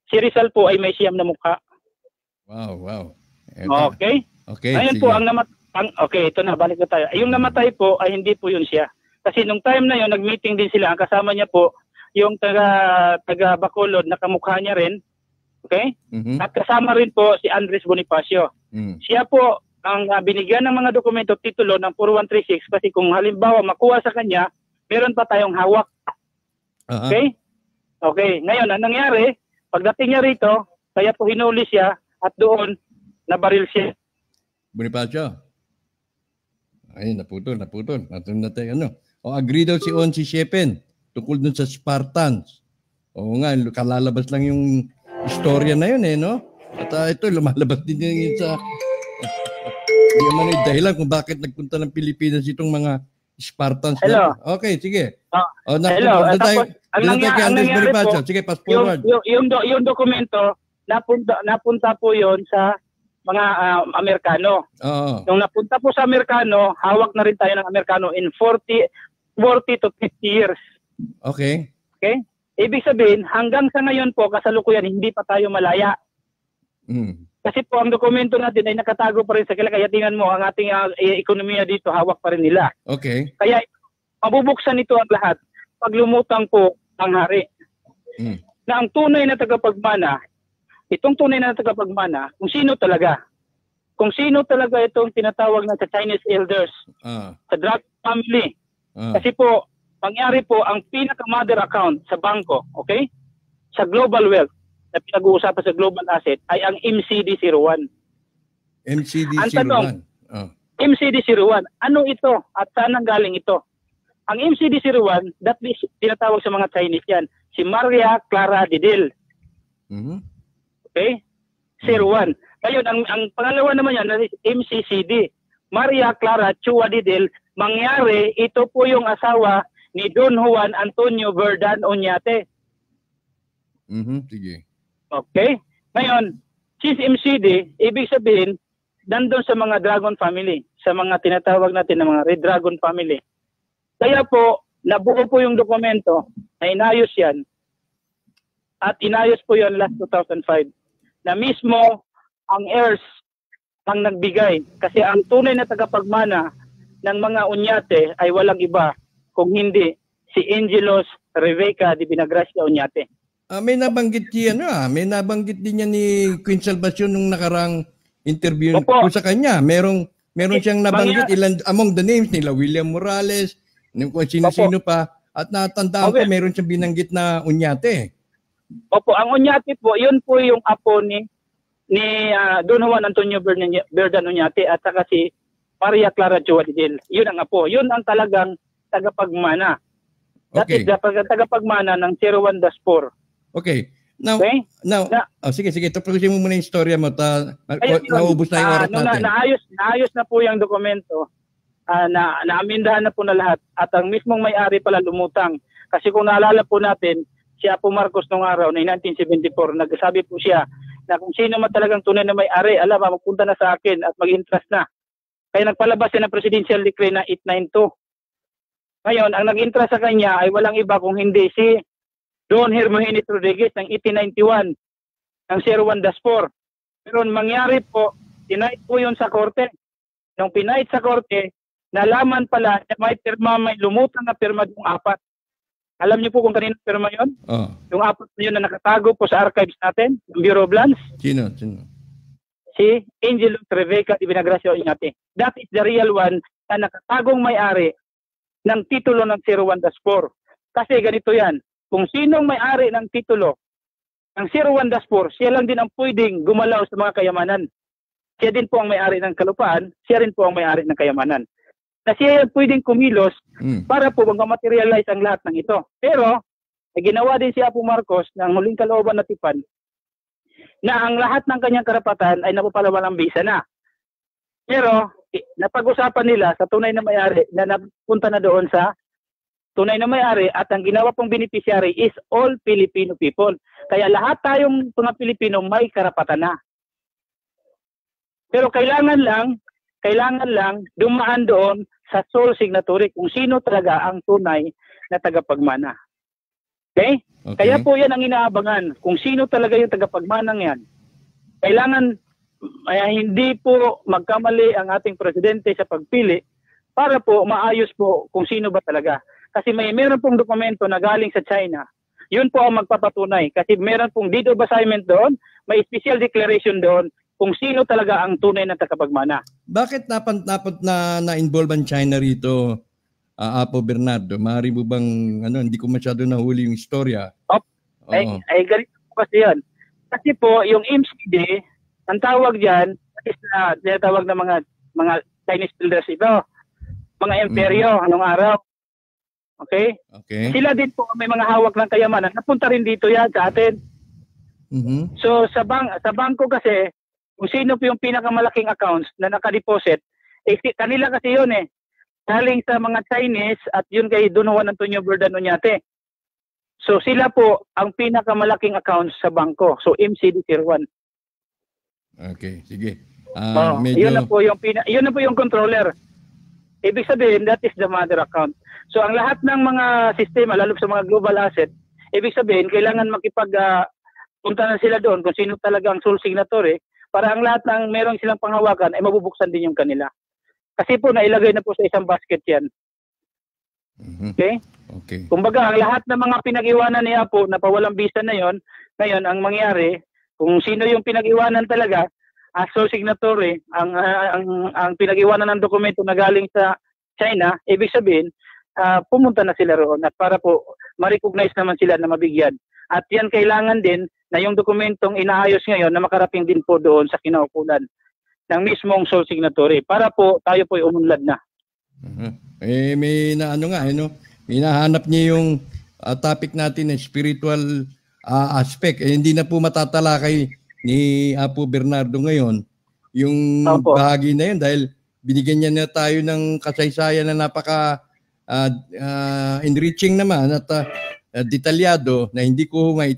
si Rizal po ay may siyam na mukha. Wow. Okay? Ngayon po, ito na, balik na tayo. Yung namatay po ay hindi po yun siya. Kasi nung time na yun, nag-meeting din sila. Ang kasama niya po, yung taga Bacolod, nakamukha niya rin. Okay? Mm-hmm. At kasama rin po si Andres Bonifacio. Siya po ang binigyan ng mga dokumento, titulo ng 4136 kasi kung halimbawa makuha sa kanya, meron pa tayong hawak. Okay? Okay. Ngayon, ang nangyari, pagdating niya rito, kaya po hinuli siya at doon nabaril siya. Bonifacio. Ay, naputol. Agree daw si On si Shepen tungkol dun sa Spartans. Oo nga, kalalabas lang yung istorya na yun no? At ito, lumalabas din yun sa hindi naman yung dahilan kung bakit nagpunta ng Pilipinas itong mga Spartans. Hello. Okay, sige. Hello. Tapos, ang nangyari po, sige, pass forward. Yung dokumento, napunta po yon sa mga Amerikano. Nung napunta po sa Amerikano, hawak na rin tayo ng Amerikano in 40 to 50 years. Okay. Okay? Ibig sabihin, hanggang sa ngayon po, kasalukuyan, hindi pa tayo malaya. Kasi po, ang dokumento natin ay nakatago pa rin sa kila. Kaya tingnan mo, ang ating ekonomiya dito, hawak pa rin nila. Okay. Kaya, mabubuksan ito ang lahat pag lumutang po ang hari. Na ang tunay na tagapagmana, itong tunay na tagapagmana, kung sino talaga itong tinatawag na sa Chinese elders, sa drug family. Kasi po, mangyari po ang pinaka-mother account sa bangko, okay? Sa global wealth na pinag-uusapan sa global asset ay ang MCD01. MCD01. Ang tanong, MCD01, ano ito at saan nanggaling ito? Ang MCD01, that is tinatawag sa mga Chinese yan, si Maria Clara Didil. Okay? 01. Ngayon, ang pangalawa naman yan, MCCD, Maria Clara Chua Didil. Mangyari, ito po yung asawa ni Don Juan Antonio Verdan Oñate. Sige. Okay? Ngayon, since MCD, ibig sabihin, nandun sa mga Dragon family, sa mga tinatawag natin na mga Red Dragon family. Kaya po, nabuo po yung dokumento na inayos yan. At inayos po yan last 2005. Na mismo ang heirs ang nagbigay. Kasi ang tunay na tagapagmana ng mga Oñate ay walang iba kung hindi si Angelos Reveca de Binagracia Oñate. May nabanggit may nabanggit din niya ni Queen Salvacion nung nakarang interview ko sa kanya. Meron siyang nabanggit among the names nila William Morales, kung sino-sino pa, at natandaan ko meron siyang binanggit na Oñate. Opo, ang Oñate po, yun po yung apo ni Don Juan Antonio Verdan Oñate at saka si Maria Clara Chua Didil. Yun ang apo. Yun ang talagang tagapagmana. Okay. That is tagapagmana ng 01-4. Okay. Now, sige. Tapusin mo muna yung storya mo. Naubos na yung oras natin. Naayos na po yung dokumento. Naamindahan na po na lahat. At ang mismong may-ari pala lumutang. Kasi kung naalala po natin, si Apo Marcos nung araw na 1974, nagsabi po siya na kung sino man talagang tunay na may-ari, magpunta na sa akin at mag-interest na. Kaya nagpalabas siya ng Presidential Decree na 892. Ngayon, ang nag-interest sa kanya ay walang iba kung hindi si Don Hermogenes Rodriguez ng 1891 ng 01-4. Pero mangyari po, tinait po yun sa korte. Nung pinait sa korte, nalaman pala na may lumutang na pirma yung 4. Alam niyo po kung kanino pirma yun? Yung 4 na yun na nakatago po sa archives natin, yung Bureau of Lands. Sino? Si Angelos Reveca de Binagracia Oñate. That is the real one na nakatagong may-ari ng titulo ng 01-4. Kasi ganito yan, kung sinong may-ari ng titulo ng 01-4, siya lang din ang pwedeng gumalaw sa mga kayamanan. Siya din po ang may-ari ng kalupaan, siya rin po ang may-ari ng kayamanan. Na siya yung pwedeng kumilos para po mag-materialize ang lahat ng ito. Pero, ginawa din si Apo Marcos ng huling kalooban na tipan na ang lahat ng kanyang karapatan ay napapalaman ng bisa na. Pero, napag-usapan nila sa tunay na may-ari na napunta na doon sa tunay na may-ari at ang ginawa pong beneficiary is all Filipino people. Kaya lahat tayong mga Pilipino may karapatan na. Pero kailangan kailangan lang dumaan doon sa sole signatory kung sino talaga ang tunay na tagapagmana. Okay? Kaya po yan ang inaabangan. Kung sino talaga yung tagapagmanang yan. Kailangan hindi po magkamali ang ating presidente sa pagpili para po maayos po kung sino ba talaga. Kasi meron pong dokumento na galing sa China. Yun po ang magpapatunay. Kasi meron pong deed of assignment doon, may special declaration doon kung sino talaga ang tunay na tagapagmana. Bakit dapat na-involve ang China rito, Apo Bernardo? Maaari mo bang, hindi ko masyado nahuli yung istorya. Ay ganito po kasi yan. Kasi po, yung MCD, ang tawag dyan, is na tinatawag na mga Chinese builders ito. Mga imperyo, anong araw. Okay? Sila din po, may mga hawak ng kayamanan. Napunta rin dito yan sa atin. So, sa bangko kasi, kung sino po yung pinakamalaking accounts na nakadeposit, kanila kasi yun eh. Galing sa mga Chinese at yun kay Don Juan Antonio Bordano Oñate. So sila po ang pinakamalaking accounts sa bangko. So MCD Tier 1. Okay, sige. Yun na po yung controller. Ibig sabihin, that is the mother account. So ang lahat ng mga sistema, lalo sa mga global asset, ibig sabihin, kailangan punta na sila doon kung sino talaga ang sole signatory para ang lahat ng meron silang panghawakan ay mabubuksan din yung kanila. Kasi po nailagay na po sa isang basket yan. Okay? Kumbaga, ang lahat ng mga pinag-iwanan niya po na pawalang bisa na yon, ngayon ang mangyari, kung sino yung pinag-iwanan talaga, as sole signatory, ang pinag-iwanan ng dokumento na galing sa China, ibig sabihin, pumunta na sila roon at para po ma-recognize naman sila na mabigyan. At yan kailangan din na yung dokumentong inaayos ngayon na makarating din po doon sa kinaukulan ng mismong sole signatory para po tayo po ay umunlad na. May hinahanap niya yung topic natin na spiritual aspect. Hindi na po matatalakay ni Apo Bernardo ngayon yung bahagi na yun dahil binigyan niya na tayo ng kasaysayan na napaka enriching naman at detalyado na hindi ko may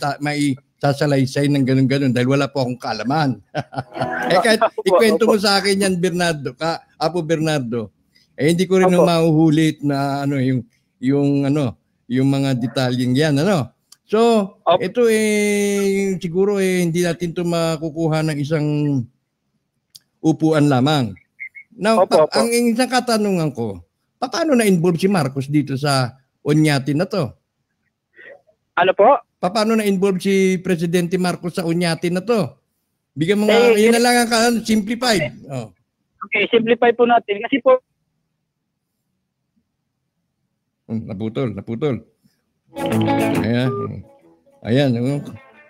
sasalaysay ng ganun-ganun dahil wala po akong kaalaman. Kahit ikwento mo sa akin yan, Bernardo, Apo Bernardo, hindi ko rin mahuhulit na yung mga detalyeng yan, So, ito siguro hindi natin to makukuha ng isang upuan lamang. Now, ang isang katanungan ko, paano na-involve si Marcos dito sa Oñate na to? Ano po? Paano na-involve si Presidente Marcos sa Oñate na to? Bigyan mo nga, yun na lang ang simplified. Okay, simplify po natin. Kasi po, naputol.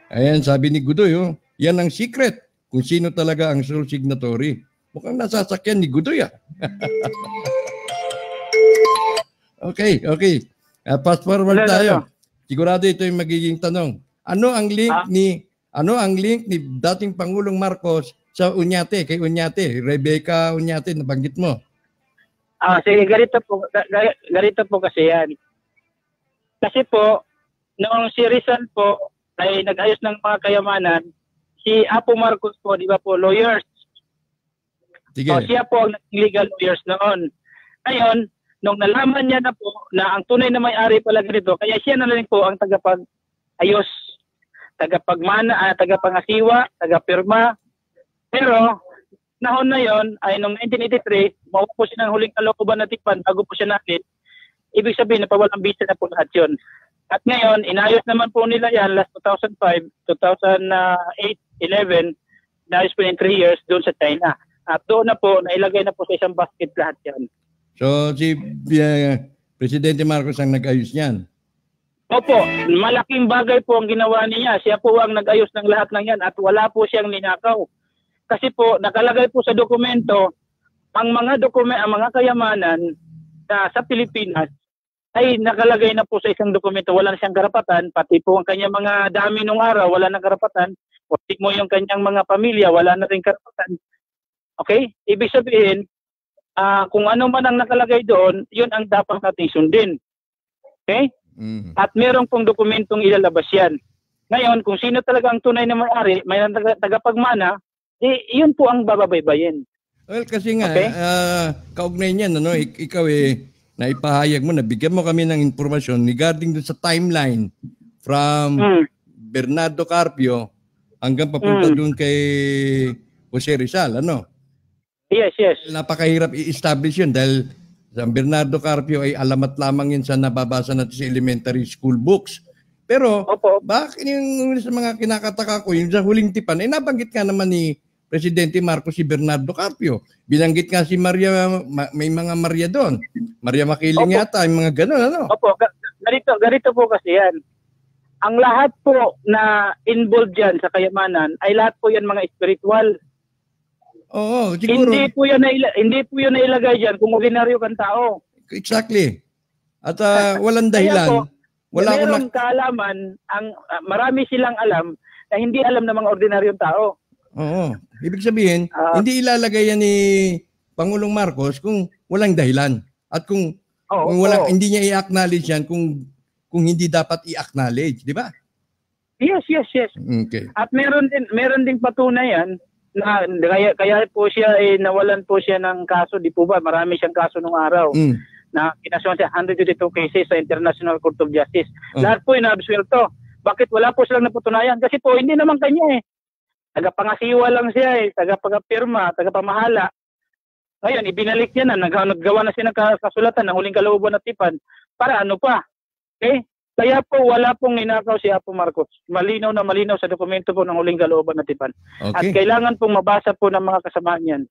Ayan, sabi ni Gudoy, yan ang secret kung sino talaga ang sole signatory. Mukhang nasasakyan ni Gudoy, Okay. Fast forward tayo. Sigurado ito yung magiging tanong. Ano ang link ni dating Pangulong Marcos sa Oñate, kay Oñate, Rebecca Oñate, nabanggit mo? Sige, ganito po kasi yan. Kasi po, noong si Rizal po ay nag-ayos ng mga kayamanan, si Apo Marcos po, di ba po, lawyers. Sige. Siya po ang legal lawyers noon. Ngayon, nung nalaman niya na po na ang tunay na may-ari pala ganito, kaya siya na rin po ang tagapag-ayos, tagapagmana, tagapangasiwa, tagapirma. Pero, nahon na yon ay noong 1983, maupo po siya ng huling kalooban na tikpan bago po siya natin. Ibig sabihin na pawalang bisa na po lahat yun. At ngayon, inayos naman po nila yan last 2005, 2008, 11, inayos po yung 3 years doon sa China. At doon na po, nailagay na po sa isang basket lahat yan. So, si Presidente Marcos ang nag-ayos niyan? Opo, malaking bagay po ang ginawa niya. Siya po ang nag-ayos ng lahat ng yan at wala po siyang ninakaw. Kasi po, nakalagay po sa dokumento, ang mga kayamanan sa Pilipinas ay nakalagay na po sa isang dokumento. Wala na siyang karapatan, pati po ang kanyang mga dami nung araw, wala na karapatan. Pati mo yung kanyang mga pamilya, wala na rin karapatan. Okay? Ibig sabihin, kung ano man ang nakalagay doon, yun ang dapat nating sundin. Okay? At meron pong dokumentong ilalabas yan. Ngayon, kung sino talaga ang tunay na may-ari, may tagapagmana, yun po ang bababaybayin. Well, kasi nga, kaugnay niyan, ano, ikaw naipahayag mo, nabigyan mo kami ng informasyon regarding dun sa timeline from Bernardo Carpio hanggang papunta dun kay Jose Rizal, ano? Yes. Napakahirap i-establish yun dahil San Bernardo Carpio ay alamat lamang yun sa nababasa natin sa elementary school books. Pero, bakit yung sa mga kinakataka ko, yung sa huling tipan, nabanggit ka naman ni Presidente Marcos si Bernardo Carpio. Binanggit nga si Maria, may mga Maria doon. Maria Makiling yata, yung mga gano'n, ano? Opo, ganito po kasi yan. Ang lahat po na involved dyan sa kayamanan ay lahat po yan mga spiritual. Oo, siguro. Hindi po yan nailagay dyan kung ordinaryo kang tao. Exactly. At walang dahilan. Mayroong kaalaman, marami silang alam na hindi alam ng mga ordinaryong tao. Oo. Ibig sabihin, hindi ilalagay yan ni Pangulong Marcos kung walang dahilan. At kung hindi niya i-acknowledge yan kung hindi dapat i-acknowledge, di ba? Yes. Okay. At meron din patunayan na kaya po siya nawalan po siya ng kaso, di po ba? Marami siyang kaso nung araw. Na kinasuhan siya 122 cases sa International Court of Justice. Lahat po inaabsuelto. Bakit wala po silang napatunayan? Kasi po hindi naman kanya tagapangasiwa lang siya tagapagpirma, tagapamahala. Ngayon, ibinalik niya na, naggawa na siya ng kasulatan ng huling kalooban at tipan. Para ano pa? Okay? Kaya po wala pong ninakaw si Apo Marcos. Malinaw sa dokumento po ng huling kalooban at tipan. Okay. At kailangan pong mabasa po ng mga kasamahan yan,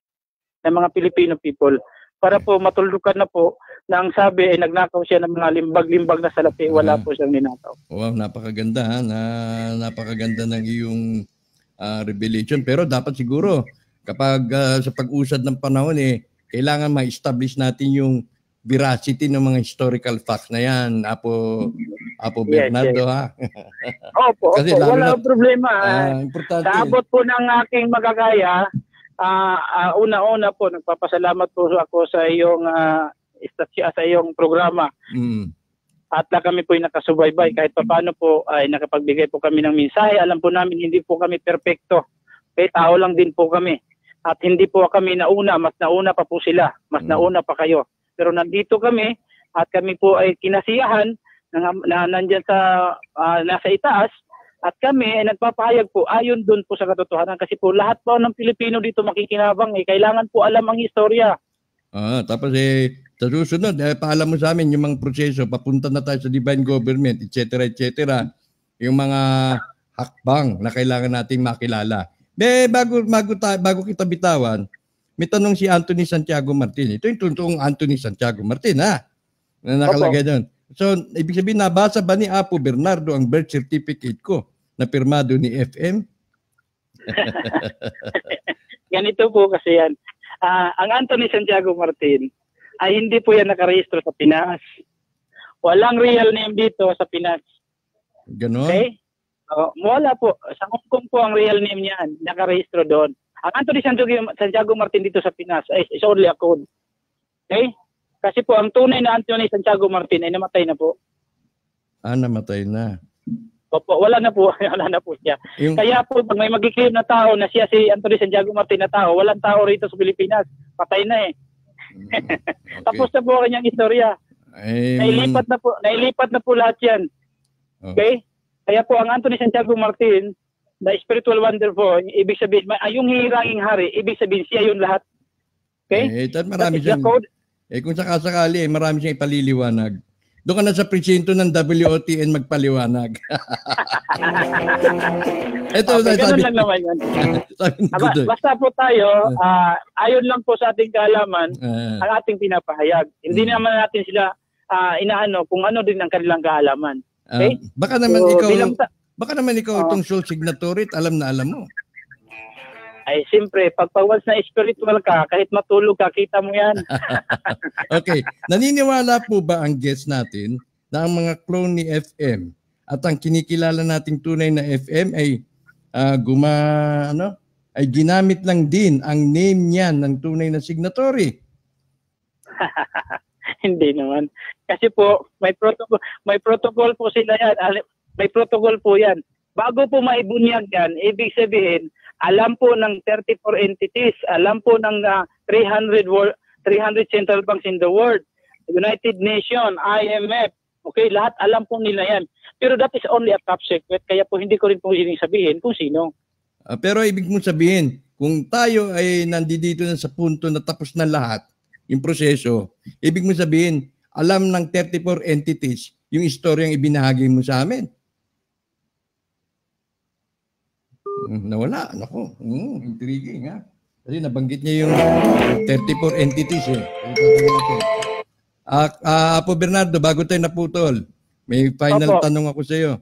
ng mga Filipino people, para po matulukan na po na ang sabi ay nagnakaw siya ng mga limbag-limbag na salapi. Wala po siyang ninakaw. Wow, napakaganda napakaganda ng iyong revelation. Pero dapat siguro kapag sa pag-usad ng panahon kailangan ma-establish natin yung veracity ng mga historical facts na yan, Apo Bernardo, ha? Opo, wala problema. Importante. Sa abot po ng aking magagaya, una-una po, nagpapasalamat po ako sa iyong sa iyong programa. At kami po ay nakasubaybay. Kahit paano po ay nakapagbigay po kami ng mensahe. Alam po namin hindi po kami perpekto. Okay, tao lang din po kami. At hindi po kami nauna. Mas nauna pa po sila. Mas nauna pa kayo. Pero nandito kami at kami po ay kinasiyahan na nandyan nasa itaas. At kami ay nagpapahayag po ayon doon po sa katotohanan. Kasi po lahat po ng Pilipino dito makikinabang. Kailangan po alam ang istorya. Tapos sa susunod, paalam mo sa amin yung mga proseso, papunta na tayo sa divine government, etc. Yung mga hakbang na kailangan nating makilala. Bago kita bitawan, may tanong si Anthony Santiago Martin. Ito yung totoong Anthony Santiago Martin, na nakalagay doon. So, ibig sabihin, nabasa ba ni Apo Bernardo ang birth certificate ko na pirmado ni FM? Ganito po kasi yan. Ang Anthony Santiago Martin ay hindi po yan nakarehistro sa Pinas. Walang real name dito sa Pinas. Ganon? Okay? Wala po. Sa Hong Kong po ang real name niyan. Nakarehistro doon. Ang Anthony Santiago Martin dito sa Pinas is only a code. Okay? Kasi po ang tunay na Anthony Santiago Martin ay namatay na po. Namatay na. Opo, wala na po siya. Kaya po pag may mag-claim na tao na siya si Anthony Santiago Martin na tao, walang tao rito sa Pilipinas. Patay na Okay. Tapos na po ang kanyang istorya. Nailipat na po lahat yan. Okay? Kaya po ang Anthony Santiago Martin, the spiritual wonder po, ibig sabihin, yung hiranging hari, ibig sabihin siya yung lahat. Okay? Marami siyang, kung sakasakali, marami siyang ipaliliwanag. Doon ka na sa presinto ng WOTN magpaliwanag. Ito, ganun lang naman yan. Basta po tayo, ayon lang po sa ating kaalaman, ang ating pinapahayag. Hindi naman natin sila inaano kung ano din ang kanilang kaalaman. Okay? Baka naman ikaw itong soul signatory at alam na alam mo. Ay, siyempre, pag once na spiritual ka, kahit matulog ka, kita mo yan. Okay. Naniniwala po ba ang guest natin na ang mga clone ni FM at ang kinikilala nating tunay na FM ay ginamit lang din ang name niyan ng tunay na signatory? Hindi naman. Kasi po, may protocol po sila yan. May protocol po yan. Bago po maibunyag yan, ibig sabihin, alam po ng 34 entities, alam po ng 300 central banks in the world, United Nations, IMF. Okay, lahat alam po nila yan. Pero that is only a top secret, kaya po hindi ko rin po sabihin kung sino. Pero ibig mong sabihin, kung tayo ay nandito na sa punto na tapos na lahat, yung proseso, ibig mong sabihin, alam ng 34 entities yung istoryang ibinahagi mo sa amin. Nawala. Nako. Intriguing ha. Kasi nabanggit niya yung 34 entities eh. Apo Bernardo, bago tayo naputol, may final tanong ako sa iyo.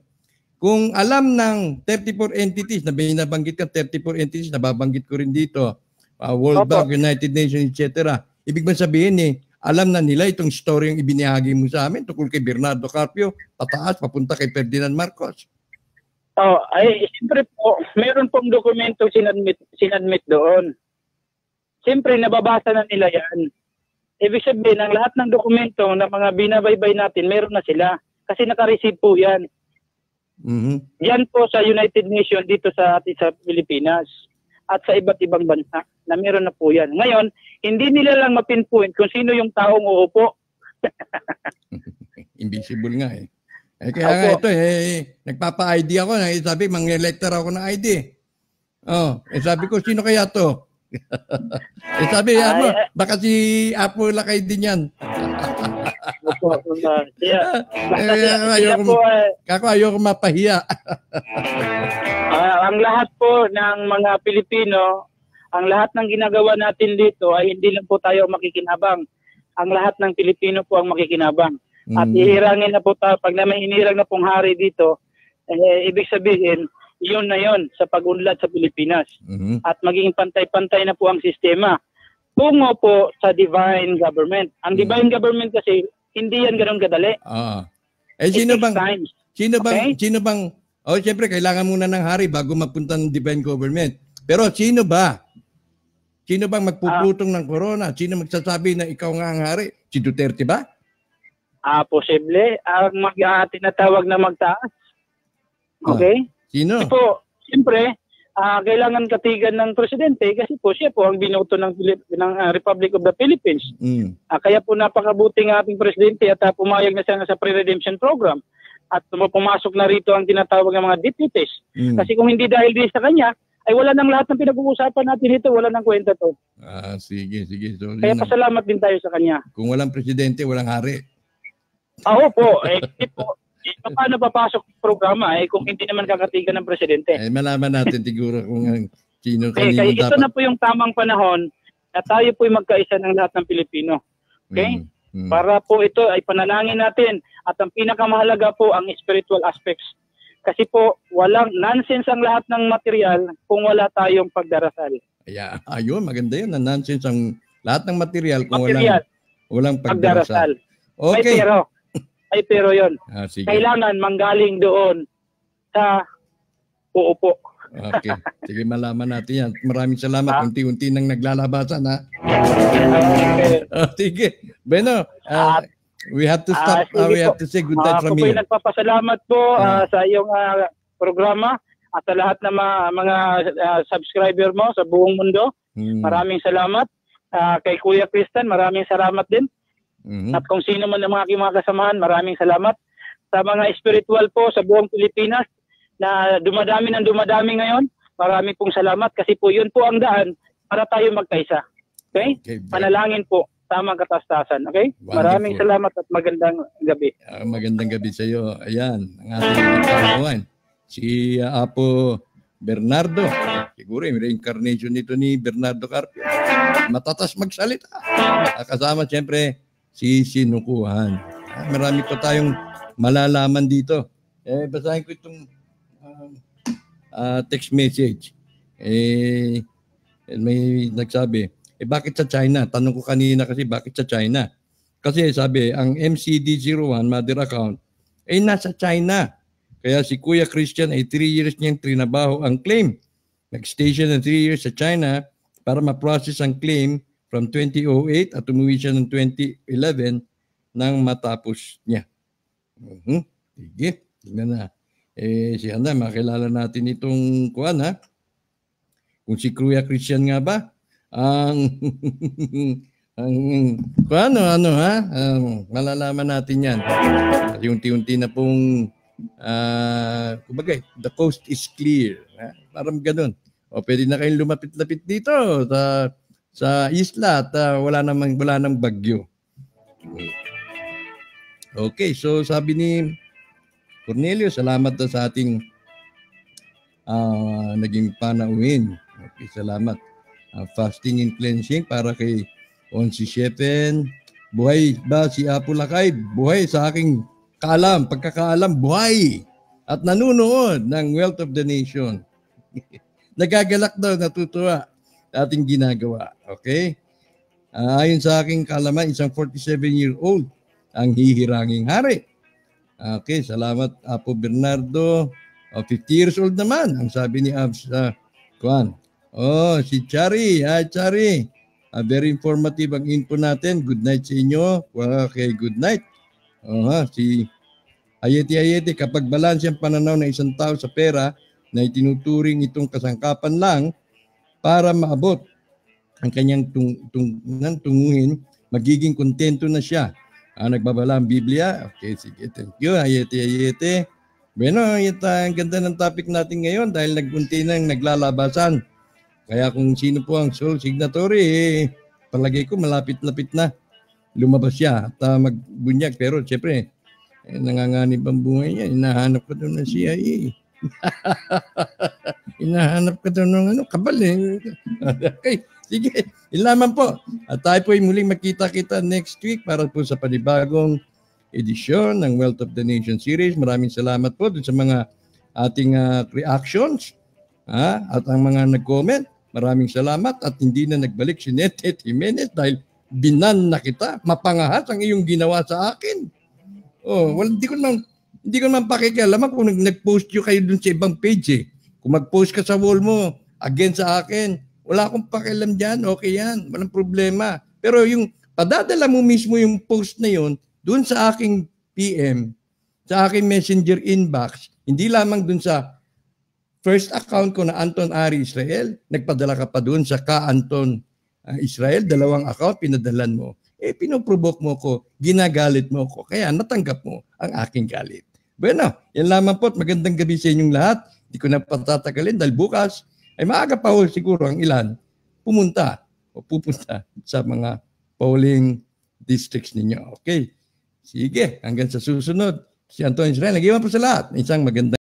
Kung alam ng 34 entities, na binabanggit ka 34 entities, nababanggit ko rin dito, World Bank, United Nations, etc. Ibig ba sabihin alam na nila itong story yung ibinahagi mo sa amin tungkol kay Bernardo Carpio, pataas, papunta kay Ferdinand Marcos? Siyempre po, meron pong dokumento sinadmit doon. Siyempre, nababasa na nila yan. Ibig sabihin, ang lahat ng dokumento na mga binabaybay natin, meron na sila. Kasi naka-receive po yan. Yan po sa United Nations dito sa atin sa Pilipinas at sa iba't ibang bansa na meron na po yan. Ngayon, hindi nila lang mapinpoint kung sino yung taong uupo. Invisible nga eh. Kaya nga ito nagpapa-ID ako. Sabi, mang-elector ako ng ID. Sabi ko, sino kaya to? Sabi, baka si Apo Lakay din yan. Ayoko mapahiya. Ang lahat po ng mga Pilipino, ang lahat ng ginagawa natin dito ay hindi lang po tayo makikinabang. Ang lahat ng Pilipino po ang makikinabang. At ihirangin na po tayo, pag na may hinirang na pong hari dito, ibig sabihin, yun na yun sa pag-unlad sa Pilipinas. At magiging pantay-pantay na po ang sistema. Tungo po sa divine government. Ang divine government kasi, hindi yan ganun kadali. Sino bang, siyempre, kailangan muna ng hari bago mapunta ng divine government. Pero sino bang magpuputong ng corona? Sino magsasabi na ikaw nga ang hari? Si Duterte ba? Posible. Ang tinatawag na magtaas. Okay? Sino? Kasi po, siyempre, kailangan katigan ng presidente kasi po siya po ang binoto ng Republic of the Philippines. Kaya po napakabuti ng ating presidente at pumayag na siya sa pre-redemption program at pumasok na rito ang tinatawag ng mga deputies. Kasi kung hindi dahil din sa kanya, ay wala nang lahat ng pinag-uusapan natin ito, wala nang kwenta to. Sige. So, kaya pasalamat din tayo sa kanya. Kung walang presidente, walang hari. Po. Paano papasok ang programa kung hindi naman kakatigan ng presidente? Malaman natin siguro kung sino kanino dapat. Ito na po yung tamang panahon na tayo po magkaisa ng lahat ng Pilipino. Okay? Para po ito ay panalangin natin at ang pinakamahalaga po ang spiritual aspects. Kasi po walang nonsense ang lahat ng material kung wala tayong pagdarasal. Ayun, maganda yun. Nonsense ang lahat ng material kung walang pagdarasal. Okay. Pero yun. Sige. Kailangan manggaling doon sa uupo. Okay. Sige, malaman natin yan. Maraming salamat. Unti-unti nang naglalabasan, ha? Sige. Bueno, we have to stop. We have to say goodbye from here. Ako po nagpapasalamat po sa iyong programa at sa lahat ng mga subscriber mo sa buong mundo. Maraming salamat. Kay Kuya Christian, maraming salamat din. At kung sino man ang mga aking mga kasamahan, maraming salamat. Sa mga spiritual po sa buong Pilipinas na dumadami ngayon, maraming pong salamat kasi po yun po ang daan para tayo magkaisa. Okay? Panalangin po, tamang katastasan. Okay? Wonderful. Maraming salamat at magandang gabi. Magandang gabi sa iyo. Ayan, ang ating katawan. Si Apo Bernardo. Siguro yung reincarnation nito ni Bernardo Carpio. Matatas magsalita. Kasama siyempre si Sinukuhan. Marami pa tayong malalaman dito. Basahin ko itong text message. May nagsabi, bakit sa China? Tanong ko kanina kasi bakit sa China? Kasi sabi, ang MCD01 mother account ay nasa China. Kaya si Kuya Christian ay 3 years niyang trinabaho ang claim. Nag-station ng 3 years sa China para ma-process ang claim from 2008 at umuwi siya ng 2011 nang matapos niya. Sige, tingnan na. Si Anda, makilala natin itong kuwan, ha? Kung si Kuya Christian nga ba ang malalaman natin yan. Unti-unti na pong kumbaga, the coast is clear. Parang ganun. O pwede na kayong lumapit-lapit dito sa isla at wala nang bagyo. Okay, so sabi ni Cornelio, salamat daw sa ating naging panauhin. Okay, salamat. Fasting and cleansing para kay Onsi Shepen. Buhay ba si Apo Lakay? Buhay sa aking pagkakaalam, buhay. At nanunood ng Wealth of the Nation. Nagagalak daw, natutuwa ating ginagawa. Okay? Ayon sa aking kaalaman, isang 47-year-old ang hihiranging hari. Okay, salamat Apo Bernardo. 50 years old naman, ang sabi ni Abs. Si Chari. Hi, Chari. Very informative ang info natin. Good night sa inyo. Okay, good night. Si Ayeti, kapag balanse ang pananaw ng isang tao sa pera na itinuturing itong kasangkapan lang para maabot ang kanyang tunguhin, magiging kontento na siya. Nagbabala ang Biblia. Okay, sige. Thank you, Ayeti. Bueno, ang ganda ng topic natin ngayon dahil nagunti nang naglalabasan. Kaya kung sino po ang soul signatory, palagay ko malapit-lapit na lumabas siya at magbunyag. Pero siyempre, nanganganib ang buhay niya. Hinahanap ka doon ng CIA. Hinahanap ka doon ng kabal eh. Okay, sige. Ilaman po. At tayo po ay muling makita-kita next week para po sa panibagong edisyon ng Wealth of the Nation series. Maraming salamat po sa mga ating reactions at ang mga nag-comment. Maraming salamat at hindi na nagbalik si Nete Jimenez dahil binan na kita. Mapangahas ang iyong ginawa sa akin. Hindi ko naman pakikialaman kung nag-post kayo dun sa ibang page eh. Kung mag-post ka sa wall mo against sa akin, wala akong pakialam dyan. Okay yan. Walang problema. Pero yung padadala mo mismo yung post na yun dun sa aking PM, sa aking messenger inbox, hindi lamang dun sa first account ko na Anton Ari Israel, nagpadala ka pa dun sa Ka-Anton Israel, 2 account, pinadalan mo. Pinoprovoke mo ko, ginagalit mo ko, kaya natanggap mo ang aking galit. Bueno, yan lamang po at magandang gabi sa inyong lahat. Hindi ko na patatagalin dahil bukas ay maaga pa siguro ang ilan pupunta sa mga polling districts ninyo. Okay? Sige, hanggang sa susunod. Si Anton Israel, nag-iwan po sa lahat. Isang magandang